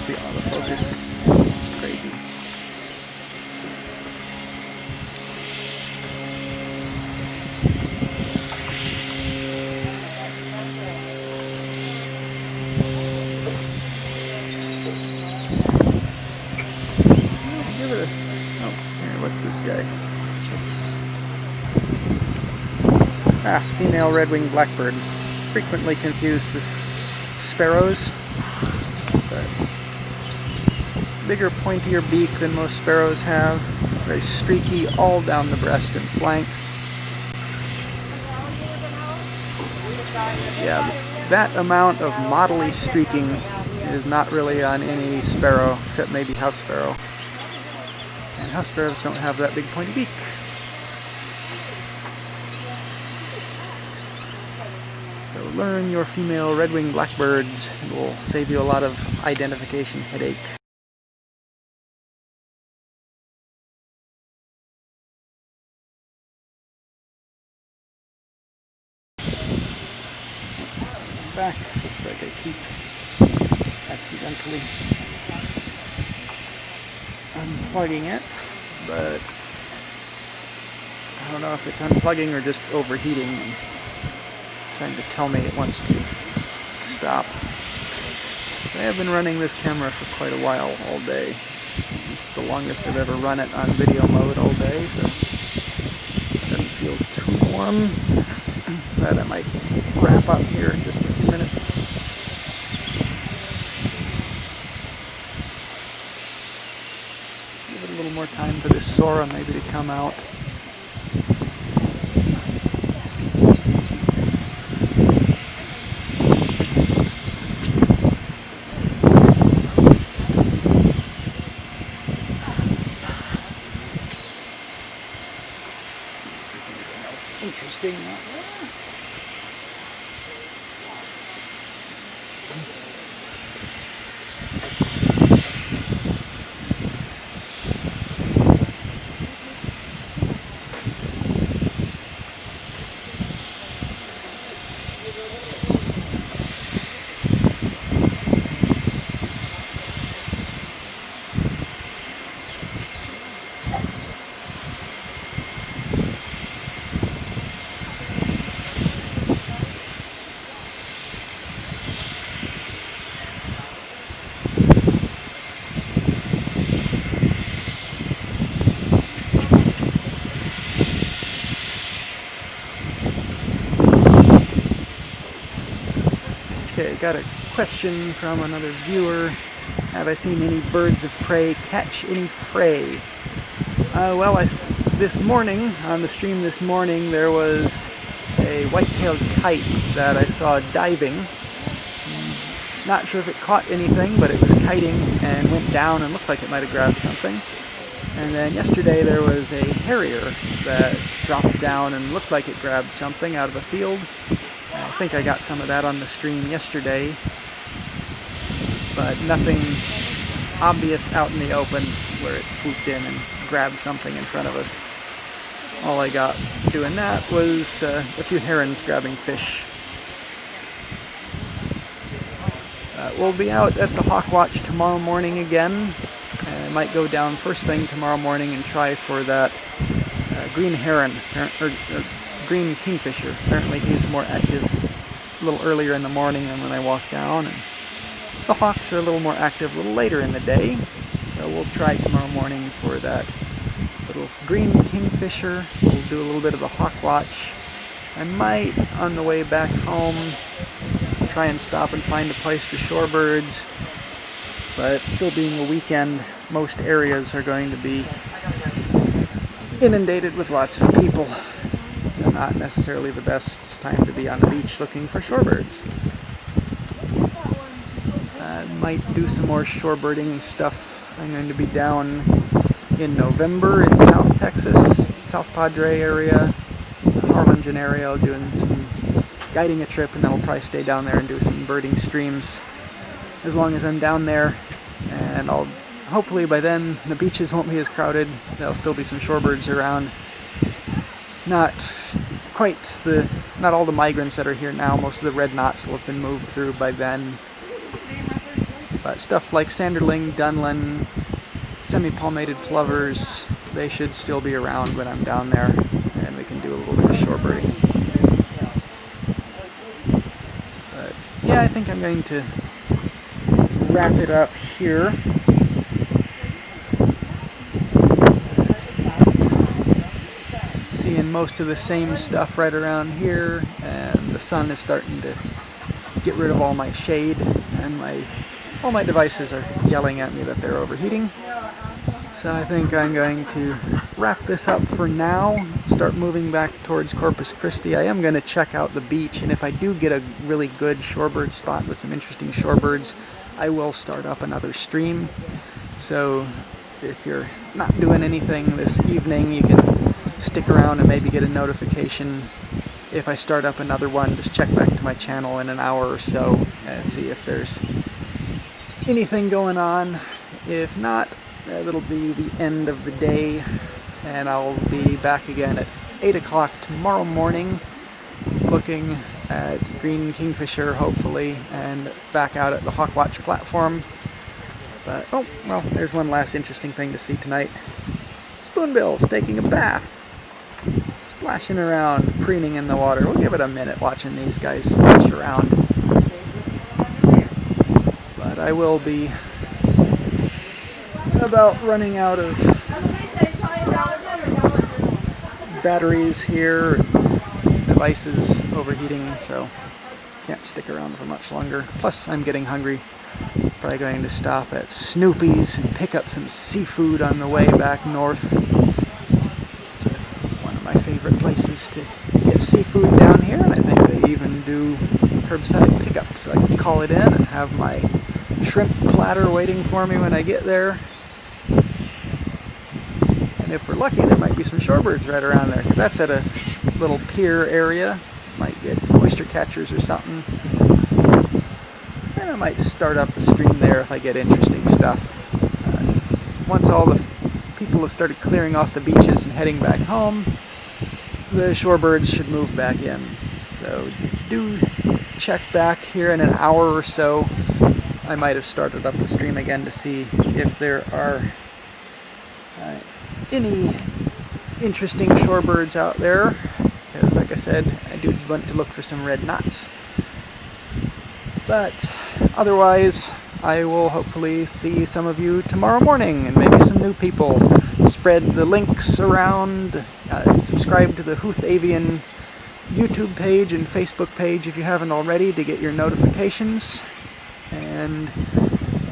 The autofocus is crazy. Give it a... Oh, here, what's this guy? Female red-winged blackbird. Frequently confused with sparrows. But bigger, pointier beak than most sparrows have. Very streaky all down the breast and flanks. Yeah, that amount of mottly streaking is not really on any sparrow, except maybe house sparrow. And house sparrows don't have that big pointy beak. So learn your female red-winged blackbirds. It will save you a lot of identification headache. Back. Looks like I keep accidentally unplugging it, but I don't know if it's unplugging or just overheating and trying to tell me it wants to stop. I have been running this camera for quite a while, all day. It's the longest I've ever run it on video mode all day, so it doesn't feel too warm. But I might wrap up here in just a few minutes. Give it a little more time for this Sora maybe to come out. Interesting out there. Okay, got a question from another viewer. Have I seen any birds of prey catch any prey? Well, this morning, on the stream this morning, there was a white-tailed kite that I saw diving. Not sure if it caught anything, but it was kiting and went down and looked like it might have grabbed something. And then yesterday there was a harrier that dropped down and looked like it grabbed something out of a field. I think I got some of that on the stream yesterday, but nothing obvious out in the open where it swooped in and grabbed something in front of us. All I got doing that was a few herons grabbing fish. We'll be out at the Hawk Watch tomorrow morning again. I might go down first thing tomorrow morning and try for that green heron, or green kingfisher. Apparently he's more active a little earlier in the morning than when I walk down, and the hawks are a little more active a little later in the day. So we'll try tomorrow morning for that little green kingfisher. We'll do a little bit of the Hawk Watch. I might, on the way back home, try and stop and find a place for shorebirds, but still being a weekend, most areas are going to be inundated with lots of people. So not necessarily the best time to be on the beach looking for shorebirds. I might do some more shorebirding stuff. I'm going to be down in November in South Texas, South Padre area, Harlingen area, doing some guiding a trip, and then I'll probably stay down there and do some birding streams as long as I'm down there. And I'll hopefully by then the beaches won't be as crowded. There'll still be some shorebirds around. Not all the migrants that are here now. Most of the red knots will have been moved through by then. But stuff like sanderling, dunlin, semi-palmated plovers, they should still be around when I'm down there, and we can do a little bit of shorebirding. But yeah, I think I'm going to wrap it up here. Seeing most of the same stuff right around here, and the sun is starting to get rid of all my shade, and all my devices are yelling at me that they're overheating. So I think I'm going to wrap this up for now, start moving back towards Corpus Christi. I am going to check out the beach, and if I do get a really good shorebird spot with some interesting shorebirds, I will start up another stream. So if you're not doing anything this evening, you can stick around and maybe get a notification if I start up another one. Just check back to my channel in an hour or so and see if there's anything going on. If not, that'll be the end of the day, and I'll be back again at 8 o'clock tomorrow morning looking at green kingfisher, hopefully, and back out at the Hawk Watch platform. But, oh, well, there's one last interesting thing to see tonight. Spoonbills taking a bath, splashing around, preening in the water. We'll give it a minute watching these guys splash around. But I will be about running out of batteries here, devices overheating, so can't stick around for much longer. Plus I'm getting hungry. Probably going to stop at Snoopy's and pick up some seafood on the way back north. It's one of my favorite places to get seafood down here, and I think they even do curbside pickup, so I can call it in and have my shrimp platter waiting for me when I get there. And if we're lucky, there might be some shorebirds right around there, because that's at a little pier area. Might get some oyster catchers or something. And I might start up the stream there if I get interesting stuff. Once all the people have started clearing off the beaches and heading back home, the shorebirds should move back in. So do check back here in an hour or so. I might have started up the stream again to see if there are any interesting shorebirds out there, because like I said, I do want to look for some red knots. But otherwise, I will hopefully see some of you tomorrow morning, and maybe some new people. Spread the links around, subscribe to the HuthAvian YouTube page and Facebook page if you haven't already to get your notifications. And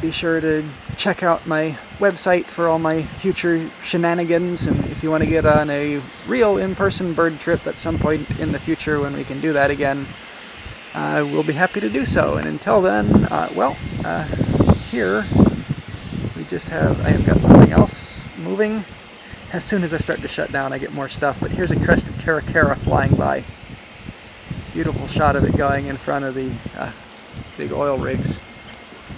be sure to check out my website for all my future shenanigans, and if you want to get on a real in-person bird trip at some point in the future when we can do that again, we'll be happy to do so. And until then, here I have got something else moving. As soon as I start to shut down, I get more stuff, but here's a crested caracara flying by. Beautiful shot of it going in front of the big oil rigs.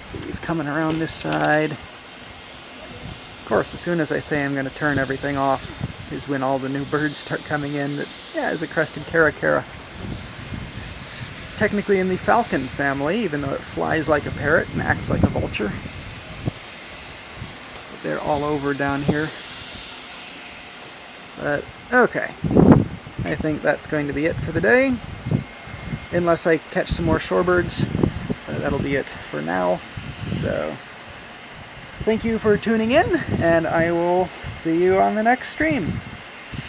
See, he's coming around this side. Of course, as soon as I say I'm going to turn everything off is when all the new birds start coming in. That, yeah, is a crested caracara. It's technically in the falcon family, even though it flies like a parrot and acts like a vulture. But they're all over down here. But, okay. I think that's going to be it for the day. Unless I catch some more shorebirds. That'll be it for now. So, thank you for tuning in, and I will see you on the next stream.